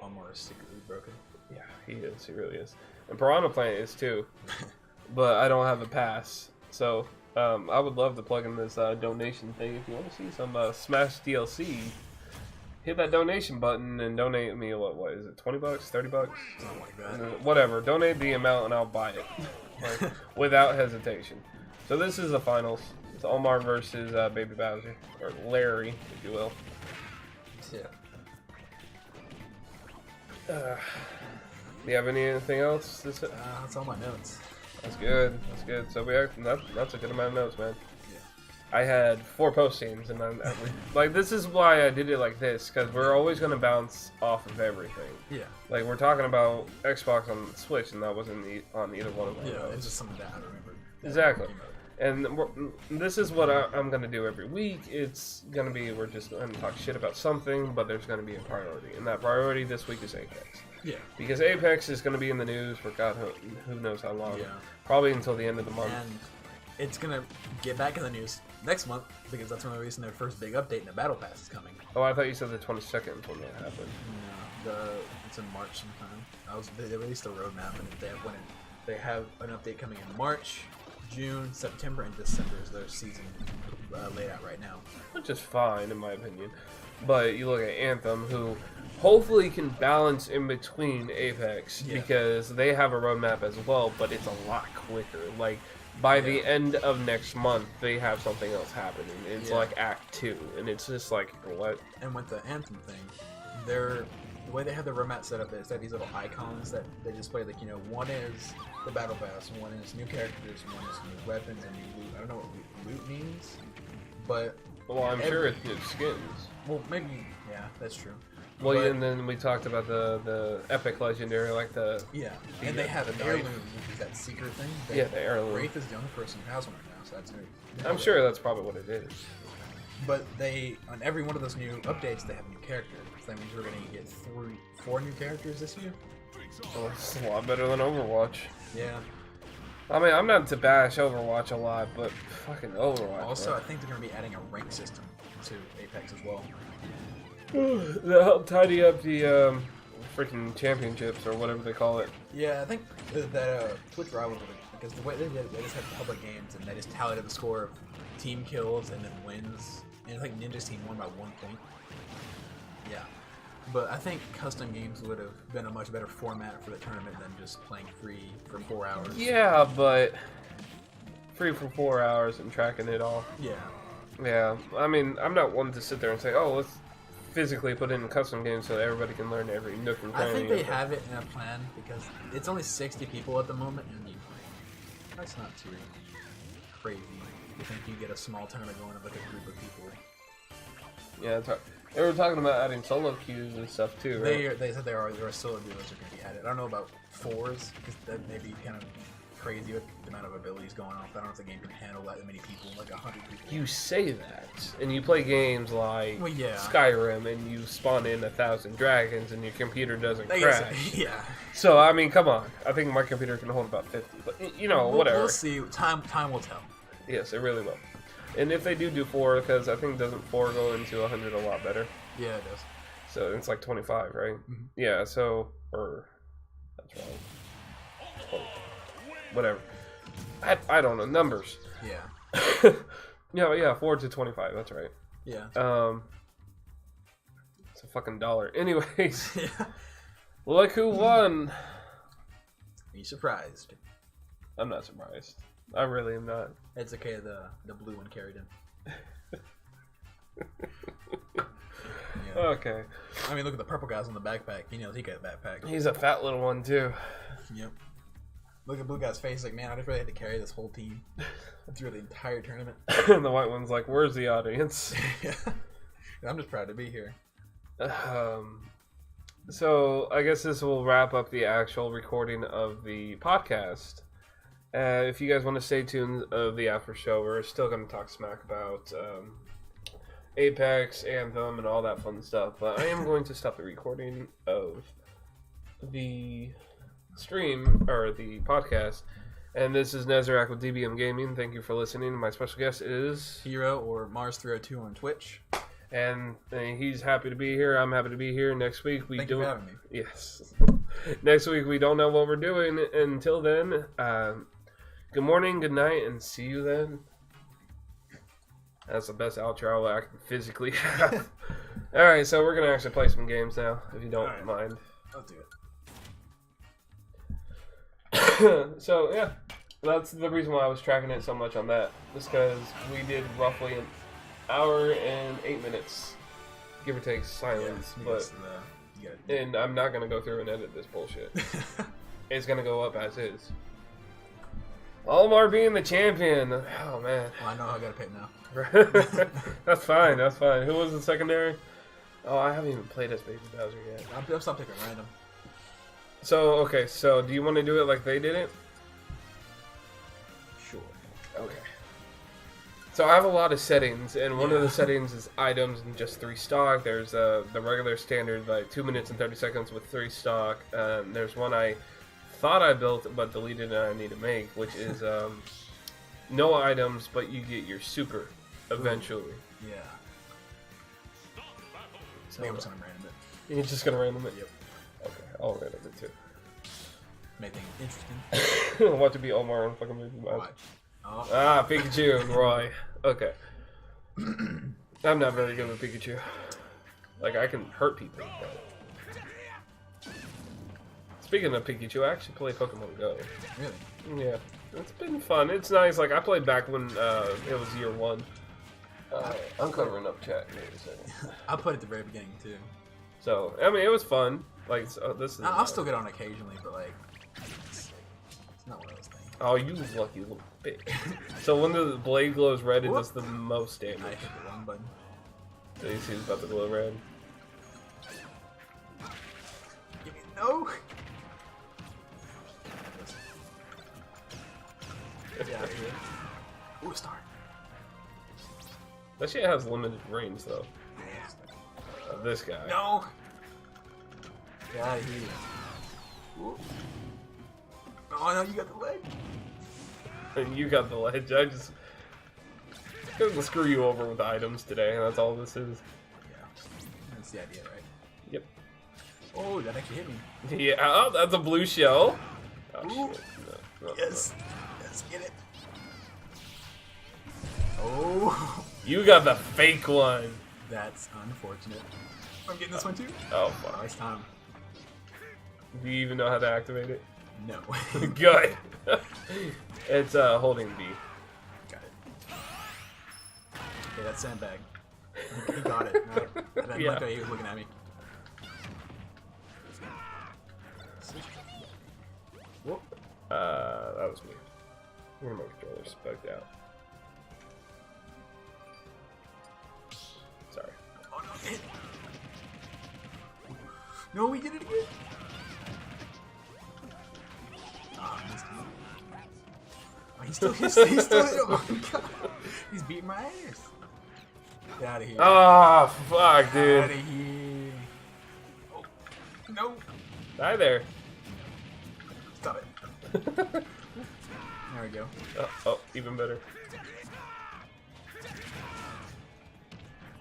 Omar is secretly broken. Yeah, he is. He really is. And Piranha Plant is too, but I don't have a pass. So I would love to plug in this donation thing. If you want to see some Smash DLC, hit that donation button and donate me. What is it? $20, $30? Something like that. Whatever. Donate the amount and I'll buy it, like, without hesitation. So this is the finals. It's Omar versus Baby Bowser, or Larry, if you will. Yeah. Do you have anything else? That's all my notes. That's good. That's good. So we actually, that's a good amount of notes, man. Yeah. I had 4 postings, and then like this is why I did it like this, because we're always gonna bounce off of everything. Yeah. Like we're talking about Xbox on Switch, and that wasn't on either one of my Yeah, notes. it's just something that I remember. Exactly. And this is what I'm gonna do every week. It's gonna be, we're just gonna talk shit about something, but there's gonna be a priority, and that priority this week is Apex. Yeah. Because Apex is gonna be in the news for God who knows how long. Yeah. Probably until the end of the month. And it's gonna get back in the news next month because that's when they're releasing their first big update and the Battle Pass is coming. Oh, I thought you said the 22nd when that happened. No, it's in March sometime. They released a roadmap and they have an update coming in March, June, September, and December is their season laid out right now. Which is fine, in my opinion. But you look at Anthem, who hopefully can balance in between Apex, Yeah. because they have a roadmap as well, but it's a lot quicker. Like, by the end of next month, they have something else happening. It's Yeah. like Act 2, and it's just like, what? And with the Anthem thing, the way they have the roadmap set up is they have these little icons that they display. Like, one is the Battle Pass, one is new characters, one is new weapons and new loot. I don't know what loot means, but Well, I'm sure it's new skins. well, maybe yeah, that's true. Well, But- and then we talked about the Epic Legendary, like the... Yeah, and they have the heirloom, knife. which is that secret thing. Yeah, the heirloom. Wraith is the only person who has one right now, so that's new. I'm sure that's probably what it is. But on every one of those new updates, they have new characters. So that means we're going to get 4 new characters this year. Well, it's a lot better than Overwatch. Yeah. I mean, I'm not to bash Overwatch a lot, but fucking Overwatch. Also, man. I think they're going to be adding a rank system to Apex as well. That'll help tidy up the freaking championships or whatever they call it. Yeah, I think that Twitch Rivals, because the way they just have public games and they just tally the score of team kills and then wins. And I think Ninja's team won by 1 point. Yeah. But I think custom games would have been a much better format for the tournament than just playing free for 4 hours. Yeah, but free for 4 hours and tracking it all. Yeah. Yeah, I mean, I'm not one to sit there and say, oh, let's physically put in custom games so that everybody can learn every nook and cranny. I think they have it in a plan because it's only 60 people at the moment, and that's not too crazy. You think you get a small tournament going of like a group of people? Yeah, they were talking about adding solo queues and stuff too, right? They said there are solo duos are going to be added. I don't know about 4s because that may be kind of crazy with the amount of abilities going off. I don't know if the game can handle that many people, like 100 people. You say that, and you play games like Well, yeah. Skyrim, and you spawn in 1,000 dragons, and your computer doesn't I guess, crash. yeah. So I mean, come on. I think my computer can hold about 50, but you know, whatever. We'll see. Time will tell. Yes, it really will. And if they do 4, because I think doesn't 4 go into 100 a lot better? Yeah, it does. So it's like 25, right? Mhm. Yeah. So that's right. 20. Whatever. I don't know numbers. Yeah. Yeah, 4 to 25. That's right. Yeah. It's a fucking dollar. Anyways, Yeah. look who won. Are you surprised? I'm not surprised. I really am not. It's okay. The blue one carried him. Yeah. Okay. I mean, look at the purple guys on the backpack. He knows he got a backpack. He's a fat little one too. Yep. Look at blue guy's face. Like, man, I just really had to carry this whole team through the entire tournament. And the white one's like, "Where's the audience?" Yeah. I'm just proud to be here. So I guess this will wrap up the actual recording of the podcast. If you guys want to stay tuned of the after show, we're still going to talk smack about Apex, Anthem, and all that fun stuff. But I am going to stop the recording of the stream, or the podcast. And this is Nezarek with DBM Gaming. Thank you for listening. My special guest is Hero or Mars302 on Twitch. And he's happy to be here. I'm happy to be here. Next week we Thank you for having me. Yes. Next week we don't know what we're doing. Until then, good morning, good night, and see you then. That's the best outro I can physically have. Alright, so we're going to actually play some games now, if you don't mind. Let's do it. So, yeah. That's the reason why I was tracking it so much on that. Just because we did roughly an hour and 8 minutes, give or take, silence. Yes, And I'm not going to go through and edit this bullshit. It's going to go up as is. Almar being the champion. Oh, man. Well, I know I gotta pay now. That's fine, that's fine. Who was the secondary? Oh, I haven't even played as Baby Bowser yet. I'm stop picking random. So, okay, so do you want to do it like they did it? Sure. Okay. So I have a lot of settings, and one of the settings is items and just 3 stock. There's the regular standard, like 2 minutes and 30 seconds with 3 stock. There's one I thought I built but deleted and I need to make, which is no items, but you get your super eventually. Yeah. So I'm just gonna random it. you're just gonna random it? Yep. Okay, I'll random it too. Make things interesting. Want to be Omar on fucking Baby Bowser? Watch. Oh. Ah, Pikachu and Roy. Okay. I'm not very good with Pikachu. Like, I can hurt people, but... Speaking of Pikachu, I actually play Pokemon Go. Really? Yeah. It's been fun. It's nice. Like, I played back when it was year 1. I'm covering up chat here in a second. I played at the very beginning, too. So, I mean, it was fun. Like, so this is... I'll still get on occasionally, but, like... It's not one of those things. Oh, you lucky little bitch. So when the blade glows red, it does the most damage. I hit the wrong button. So you see it's about to glow red. Give me no. Yeah, ooh, a star. That shit has limited range, though. This guy. No. Get out of here. Ooh. Oh no, you got the leg. You got the ledge. I just gonna screw you over with items today. That's all this is. Yeah, that's the idea, right? Yep. Oh, that actually hit me. Yeah. Oh, that's a blue shell. Oh, Ooh. shit. No, Yes. Yes, get it. Oh. You got the fake one. That's unfortunate. I'm getting this one too. Oh, fuck. Nice time. Do you even know how to activate it? No. Good. It's holding B. Got it. Okay, that's sandbag. He got it. I didn't Yeah. like that he was looking at me. Whoop. That was me. Where are my controllers? Bugged out. Sorry. Oh no, hit. No, we did it again. Ah, I missed him. He's still oh my god. He's beating my ass. Get out of here. Oh, fuck, Get out of dude. here. Oh, no. Hi there. Stop it. There we go. Oh, even better.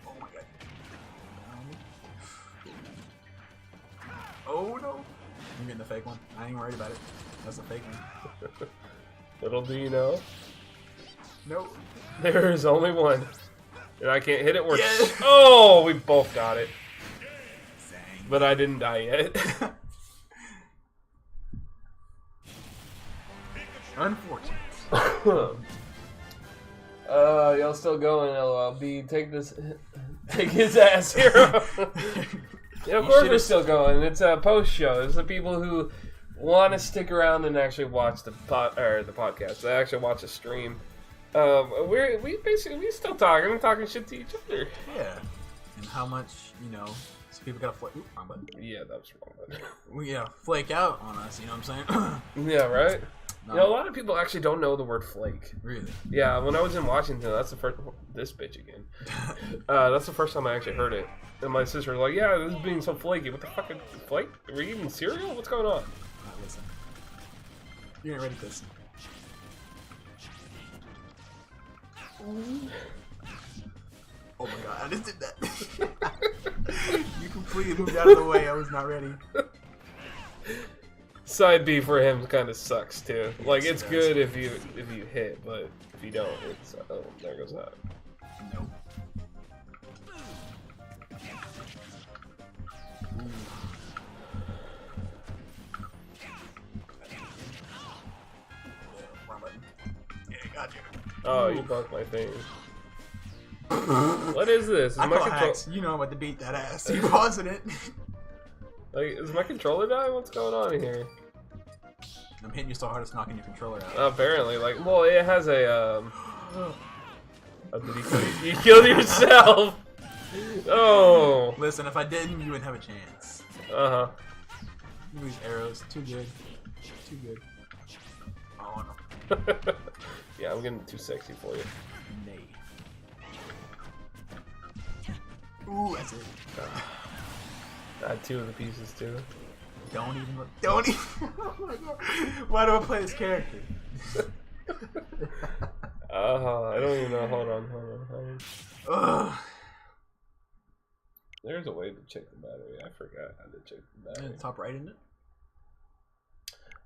Oh my god. Oh no. I'm getting the fake one. I ain't worried about it. That's a fake one. Little do you know, No. there is only one. And I can't hit it worse. Yeah. Oh, we both got it. Dang. But I didn't die yet. Unfortunate. Y'all still going, LLB. Take his ass, hero. Yeah, of course we're still going. It's a post show. It's the people who want to stick around and actually watch the podcast. They actually watch a stream. We still talking. I'm talking shit to each other. Yeah. And how much, so people gotta flake. Oop, wrong button. Yeah, that was wrong. But... We flake out on us, you know what I'm saying? yeah, right. No. You know, a lot of people actually don't know the word flake. Really? Yeah, when I was in Washington, that's the first. This bitch again. That's the first time I actually heard it. And my sister was like, "Yeah, this is being so flaky. What the fuck is flake? Are we eating cereal? What's going on?" Alright, listen. You ain't ready for this. Oh my god, I just did that. You completely moved out of the way. I was not ready. Side B for him kind of sucks too. Like Yes, it's it good if you hit, but if you don't, it's oh, there goes that. Nope. Wrong button. Yeah, got you. Oh, you broke my thing. What is this? Is I my call control? hacks. You know I'm about to beat that ass. You pausing it. Like, is my controller dying? What's going on here? I'm hitting you so hard it's knocking your controller out. Apparently, like, well, it has a did he kill you? You killed yourself. Oh. Listen, if I didn't, you wouldn't have a chance. Uh These arrows, too good. Too good. Oh huh. Yeah, I'm getting too sexy for you. no. Nay. Ooh, that's it. I had two of the pieces too. Don't even look. Don't even. Oh my god. Why do I play this character? I don't even know. Hold on. Ugh. There's a way to check the battery. I forgot how to check the battery. In the top right, isn't it?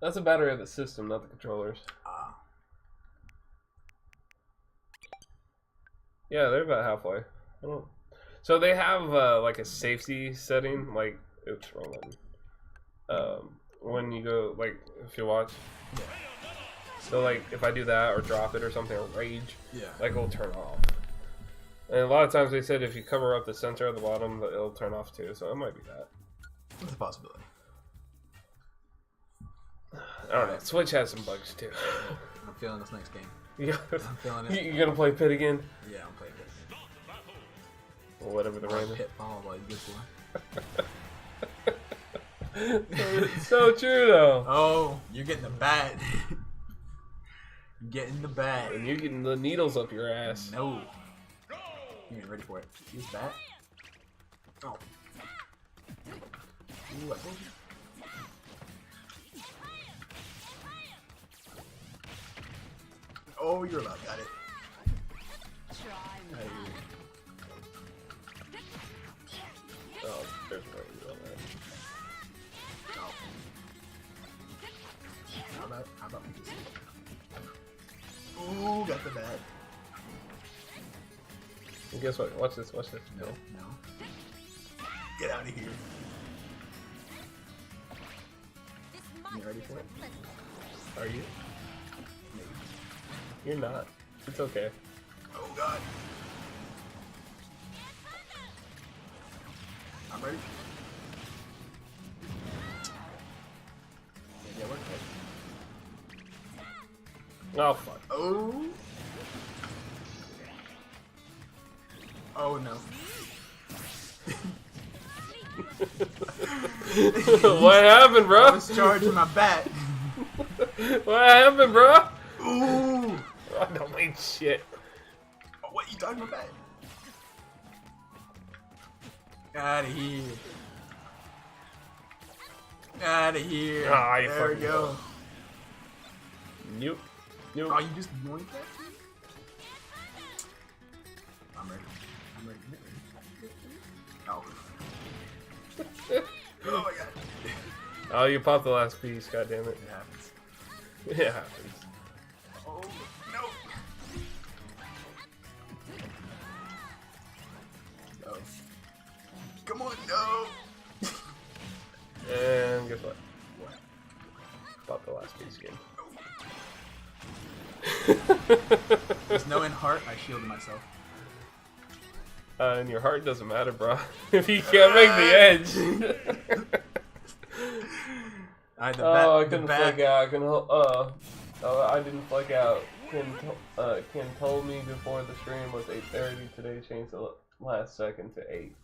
That's the battery of the system, not the controllers. Ah. Yeah, they're about halfway. I don't. So they have like a safety setting, like oops, wrong button. When you go, like, if you watch. Yeah. So like, if I do that or drop it or something or rage, Yeah. like it'll turn off. And a lot of times they said if you cover up the sensor at the bottom, it'll turn off too. So it might be that. It's a possibility. I don't know. Switch has some bugs too. I'm feeling this next game. Yeah. I'm feeling it. You gonna play Pit again? Yeah, I'm playing it. Or whatever the random. Pitfall was good for. It's so true though. Oh, you're getting the bat. You're getting the bat. And you're getting the needles up your ass. No. You ain't ready for it. Use bat. Oh. Ooh, I told you. Oh, you're about got it. Hey. Oh, there's no way on that. Oh. How about this? Ooh, got the bat. And guess what? Watch this. Watch this. No. Get out of here. You ready for it? Are you? Maybe. You're not. It's okay. Oh god. I'm ready. Yeah, we're good. Oh fuck. Oh. Oh no. What happened, I bro? was charging my bat. What happened, bro? Ooh! I don't make shit. Oh, what you talking about? Out of here. Out of here. Ah, you there we fucking go. Nope. Nope. Oh, you just yoinked that? I'm ready. I'm ready. Oh. Oh my god. Oh, you popped the last piece. God damn it. It happens. It happens. Oh, no. No. Come on, no. And guess what? Pop the last piece again. There's no in heart. I shielded myself. And your heart doesn't matter, bro. If you can't make the edge. I had the Oh, I the couldn't back. flake out. I didn't flake out. Ken told me before the stream was 8:30. Today changed the last second to 8.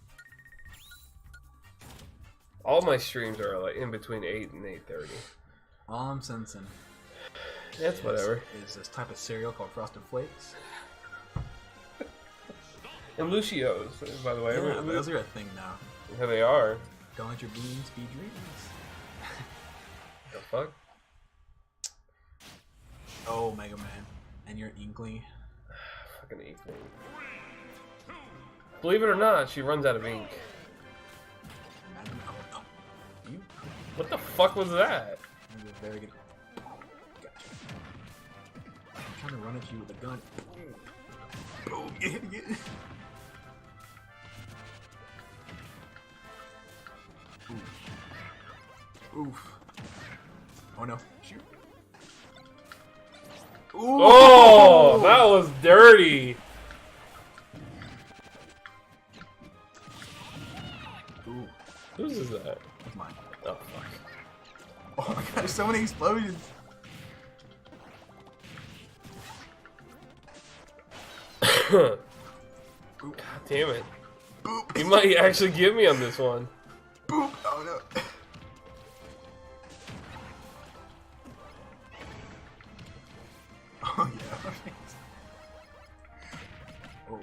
All my streams are like in between 8 and 8:30. All I'm sensing That's whatever. is this type of cereal called Frosted Flakes. And Lucio's, by the way. Yeah, those are a thing now. Here they are. Don't let your beans be dreams. The fuck? Oh, Mega Man. And your Inkling. Fucking equal. Believe it or not, she runs out of ink. Imagine, oh, you? What the fuck was that? That was very good. Gotcha. I'm trying to run at you with a gun. Boom. Get. Oof. Oh no. Shoot. Ooh. Oh, that was dirty. Ooh. Whose is that? That's mine. Oh, fuck. Oh my god, there's so many explosions. God damn it. Boop. You might actually give me on this one. Boop. Oh no. Oh yeah. Oh.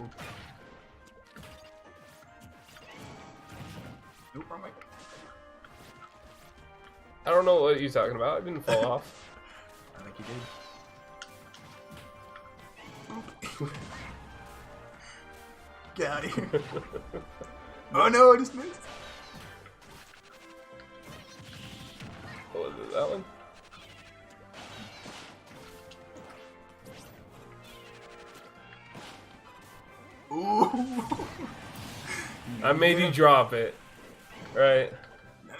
Nope, wrong way. I don't know what you're talking about. I didn't fall off. I think you did. Boop. Get out of here. Oh no, I just missed. What was it, that one? Ooh. I made you drop it. Right.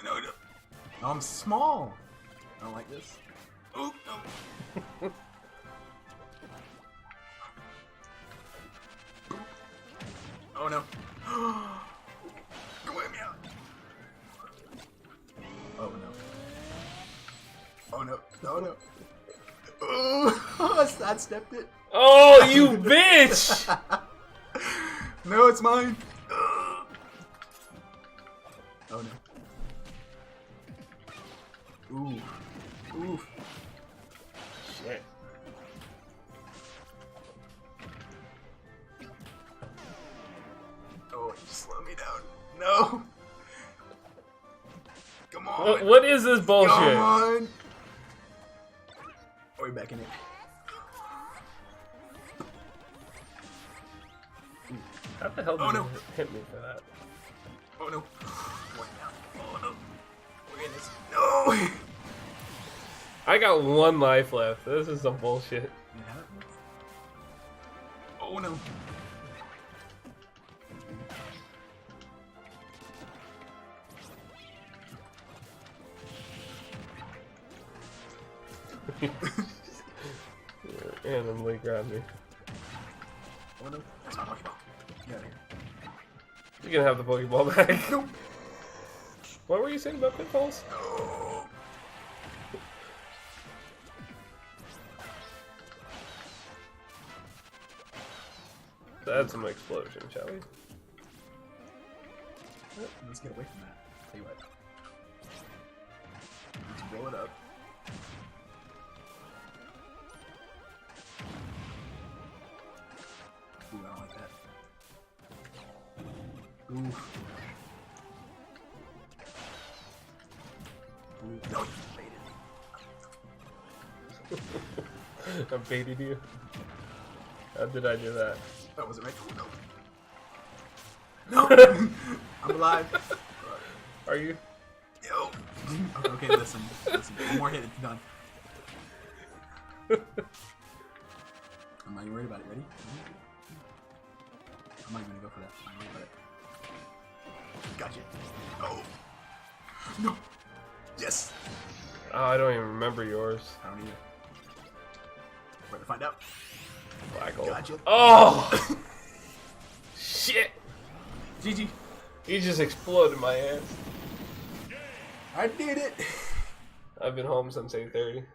No. I'm small. I don't like this. Ooh, no. Oh no. Go at me out. Oh no. Oh no. No. Oh, I sidestepped it. Oh, you bitch! No, it's mine. Oh no. Ooh. Oof. Shit. Oh, you slow me down. No. Come on. What is this bullshit? Come on. Oh, we're back in it. How the hell did Oh, no. you hit me for that? Oh no. Oh no. We're in this. No. I got 1 life left. This is some bullshit. It happens. Oh no. Randomly grabbed me. Oh no. That's my Pokeball. Get out of here. You can have the Pokeball back. Nope. What were you saying about pitfalls? No. That's some explosion, shall we? Let's get away from that. Tell you what. Let's roll it up. Oof. Oof. No, you baited me. I baited you. How did I do that? That wasn't right. No. No. I'm alive. Are you? Yo. Okay, listen. One more hit, it's done. I'm not even worried about it. Ready? I'm not even gonna go for that. I'm not worried about it. Gotcha. Oh. No. Yes. Oh, I don't even remember yours. I don't either. We're to find out. Black hole. Gotcha. Oh! Shit! GG. You just exploded my ass. I did it. I've been home since 8:30.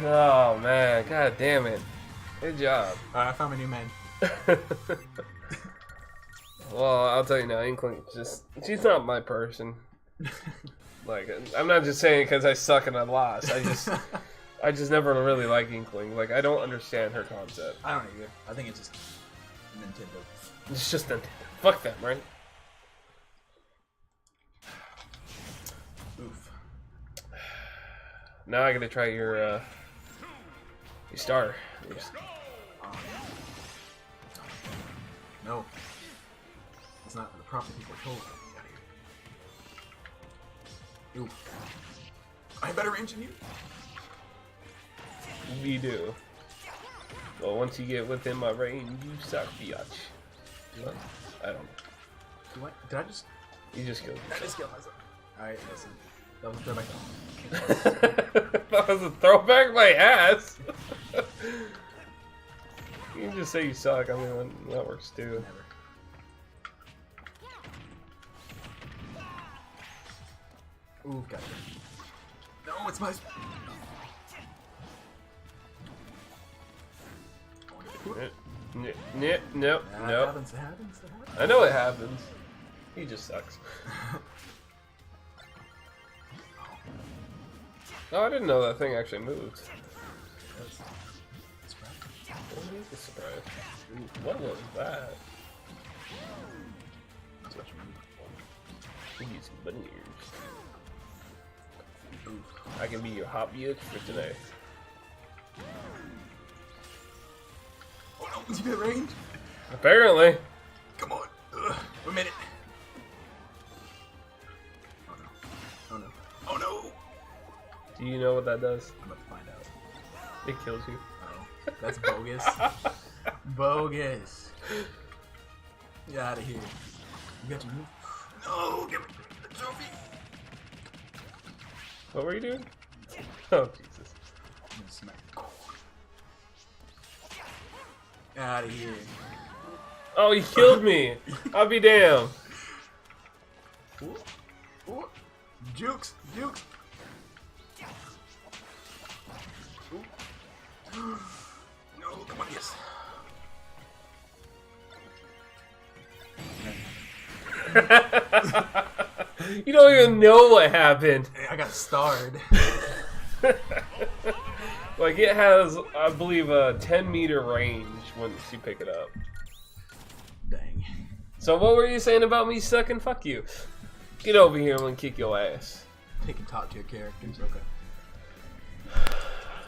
Oh man, god damn it. Good job. Alright, I found my new man. Well, I'll tell you now, Inkling she's not my person. Like, I'm not just saying because I suck and I lost. I just never really like Inkling. Like, I don't understand her concept. I don't either. I think it's just Nintendo. It's just Nintendo. Fuck them, right? Oof. Now I gotta try your star. No. It's not the proper people told. Ooh. I have better range than you? We do. Well, once you get within my range, you suck, biatch. Well, I don't know. What? Did I just... You just killed I just killed myself. Alright, listen. That was a throwback. me. That was a throwback my ass. You can just say you suck. I mean, that works too. Never. Ooh, gotcha. No, it's my... Nope. That happens, it happens. I know it happens. He just sucks. Oh, I didn't know that thing actually moved. What is the surprise? Ooh, what was that? Use bunny ears. I can be your hot bitch for tonight. Oh no, is he at range? Apparently. Come on. We made it. Oh no. Oh no. Oh no. Do you know what that does? I'm about to find out. It kills you. Oh, that's bogus. Bogus. Get out of here. You got to move. No, give me the trophy. What were you doing? Oh, Jesus. I'm gonna smack. Get out of here. Oh, you killed me. I'll be damned. Ooh. Ooh. Jukes. Jukes. Ooh. No, come on, yes. You don't even know what happened. Hey, I got starred. Like, it has, I believe, a 10-meter range once you pick it up. Dang. So what were you saying about me sucking? Fuck you. Get over here and kick your ass. Taking top tier characters, okay.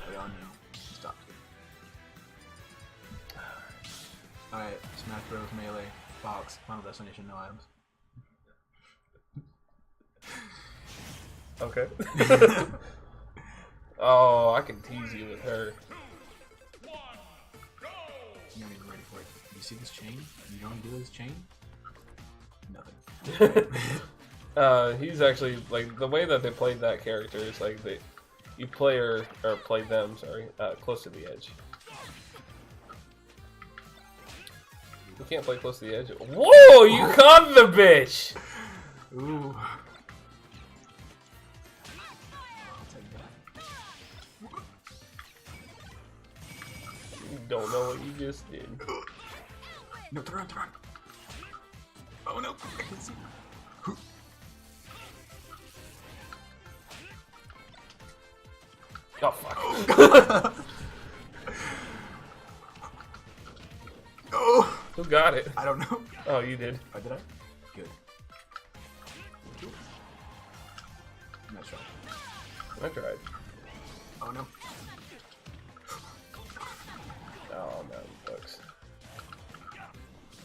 We all know. Stop tier. Alright, Smash Bros. Melee, Fox, Final Destination, no items. Okay. Oh, I can tease you with her. You're not even ready for it. You see this chain? You know what you do with this chain? Nothing. He's actually, like, the way that they played that character is like you play her, or play them, sorry, close to the edge. You can't play close to the edge. Whoa, you caught the bitch! Ooh. You don't know what you just did. No, turn. Oh no, I can see. Oh fuck. Oh. Who got it? I don't know. Oh, you did. Oh, did I? Good. Nice try. I tried. Oh no. Oh, man, books.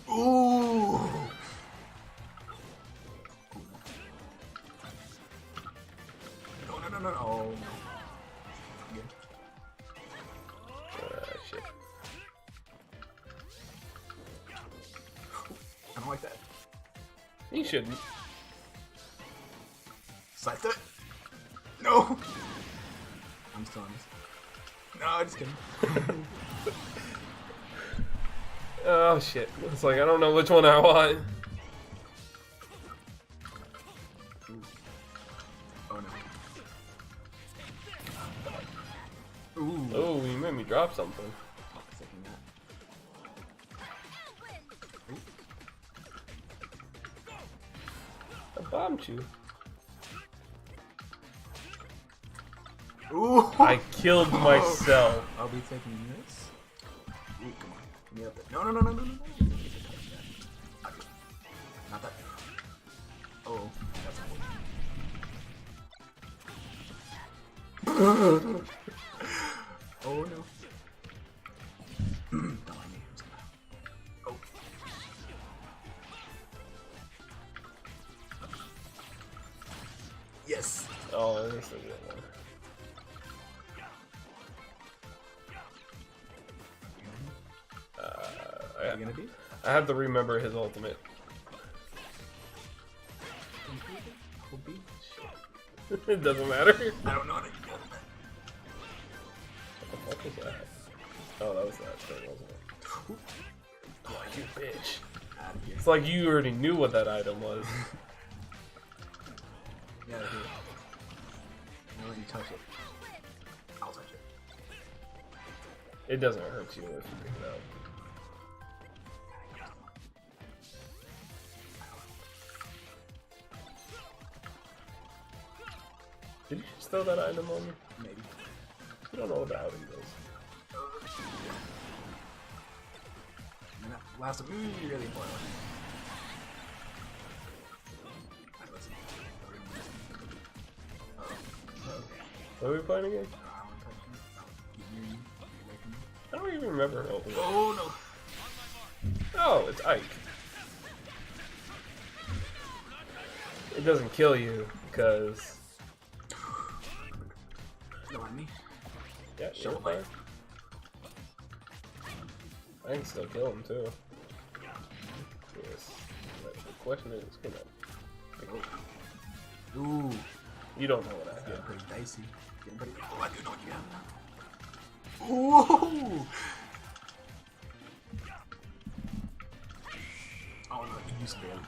Ooh. No. Oh no. Good. Shit. I don't like that. You shouldn't. Scythe it. No. I'm still on this. No, just kidding. Oh shit. It's like I don't know which one I want. Ooh. Oh no. Ooh. Oh, you made me drop something. I was thinking that. I bombed you. Ooh. I killed myself. I'll be taking this. Ooh, come on. Give me up there. No. Not that. Oh, that's important. Oh no. Don't mind me. I'm just gonna... Oh. Yes. Oh, this is a good one. Are you gonna be? I have to remember his ultimate. It doesn't matter. I don't know how to get What the fuck was that? Oh, that was that thing, wasn't it? Oh, you bitch. out of here. It's like you already knew what that item was. Get out of here. I'll let you touch it. I'll touch it. It doesn't hurt you if you pick it up. Did you just throw that item on me? Maybe. You don't know what the item is. And that last one, really important. Alright, let's see. What are we playing again? I don't touch you. I'll get near you. Get away from me. I don't even remember her ultimate. Oh no. Oh, it's Ike. It doesn't kill you because Don't mind me. yeah, Show you're fine. I can still kill him too. Yes. But the question is, can I? Ooh. You don't know what I Getting have. pretty dicey. Getting pretty. Oh, I do know what you have now. Ooh. Oh no, you scared.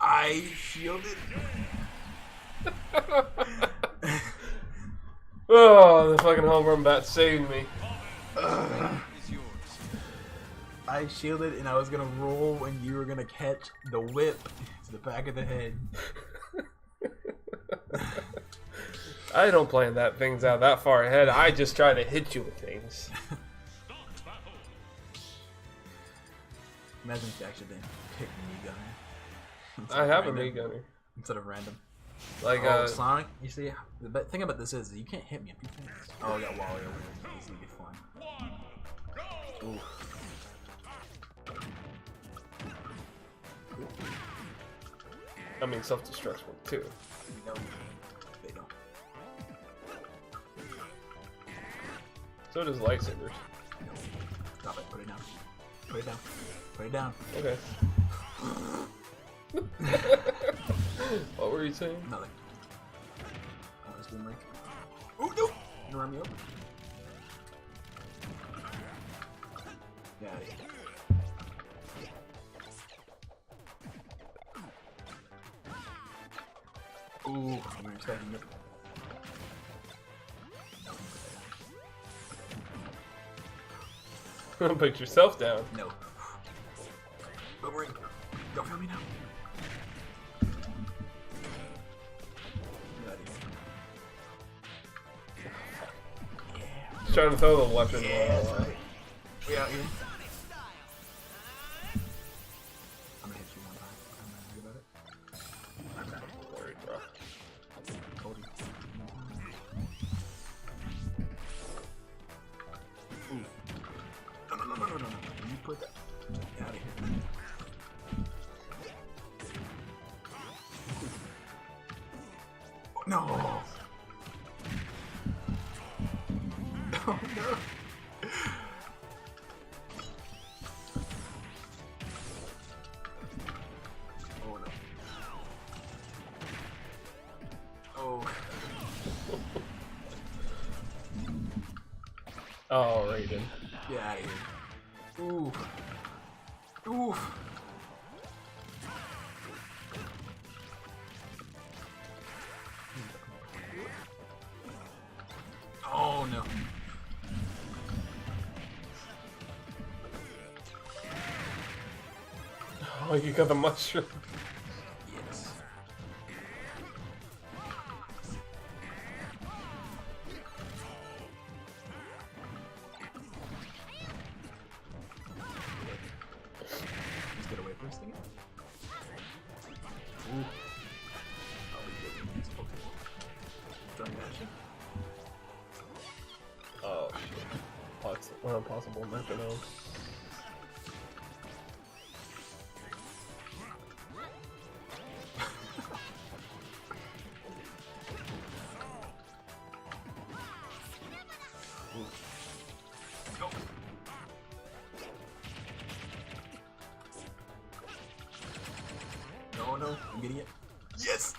I shielded. Oh, the fucking home run bat saved me. I shielded and I was gonna roll and you were gonna catch the whip to the back of the head. I don't plan that things out that far ahead. I just try to hit you with things. Imagine if you actually didn't pick me gunner. I have a Mii Gunner. Instead of random. Like, Oh, Sonic, you see, the thing about this is you can't hit me if you can. Oh, I got Wally over there. He's gonna get fun. Ooh. I mean, self-destruct work too. No, they don't. So does lightsabers. Stop it. Put it down. Put it down. Put it down. Okay. What were you saying? Nothing. Oh, it's boomerang. Oh no! You run me over. Yeah. Ooh, I'm expecting it. Put yourself down. No. Boomerang. Don't kill me now. Get out of here. Just trying to throw the weapon. Yeah, that's right. We out here. No. Oh no. Oh no. Oh. Oh, Raiden. Get out of here. Ooh. Ooh. Oh no. Oh, you got the mushroom. Yes. Just get away from this thing. Ooh. I'll be good. It's Pokemon. Dragon Dash. Oh shit. Possible metronome. No, no, I'm getting it. Yes!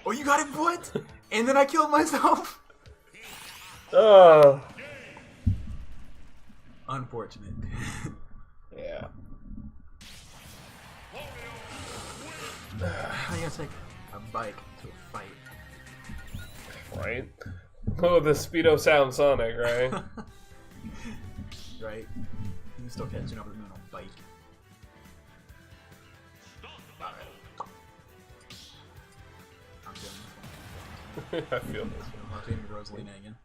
Oh, you got it, what? And then I killed myself? Oh. Unfortunate. Yeah. I gotta take a bike to a fight. Right? Oh, the Speedo Sound Sonic, right? Right? You still catching up with me on a bike. I'm feeling I feel this. I'll give me Rosalina again.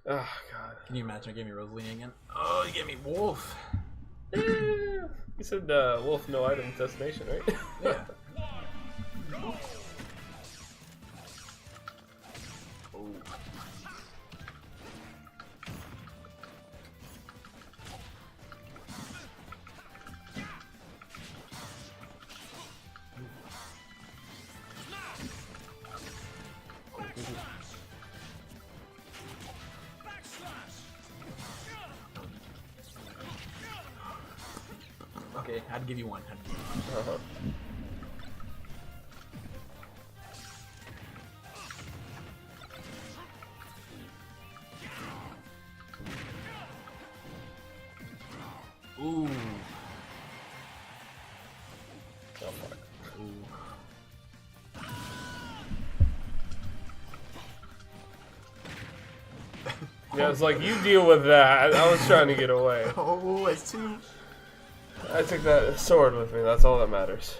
Oh, God. Can you imagine I gave me Rosalina again? Oh, you gave me Wolf! You said Wolf no item destination, right? Yeah. Oh. Okay, I had to give you one. Uh-huh. Ooh. Oh, fuck. Ooh. Yeah, it's like, you deal with that. I was trying to get away. Oh, it's two. I took that sword with me, that's all that matters.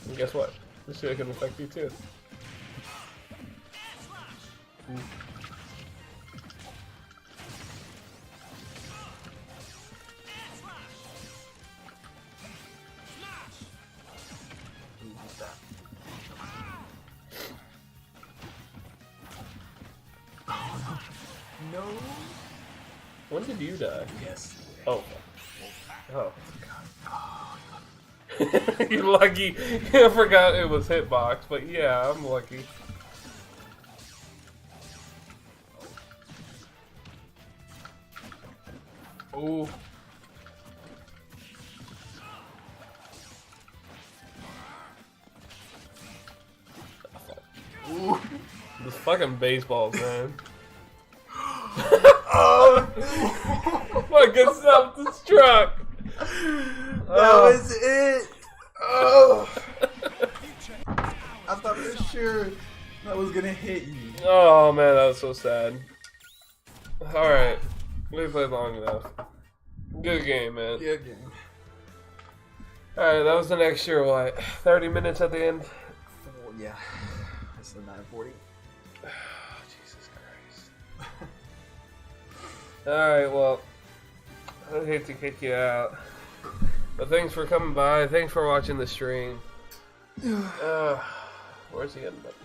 And guess what? This shit can affect you too. Ooh, what's that? No. When did you die? Yes. Oh. Oh. You're lucky. I forgot it was hitbox, but yeah, I'm lucky. Oh. Ooh. These fucking baseballs, man. Oh. Fucking self-destruct. That was it. Oh. I thought for sure that was gonna hit you. Oh man, that was so sad. Alright. We played long enough. Good game, man. Good game. Alright, that was an extra, what, 30 minutes at the end? Well, yeah. That's the 9:40. Jesus Christ. Alright, well, I hate to kick you out. But thanks for coming by. Thanks for watching the stream. Where's the end button?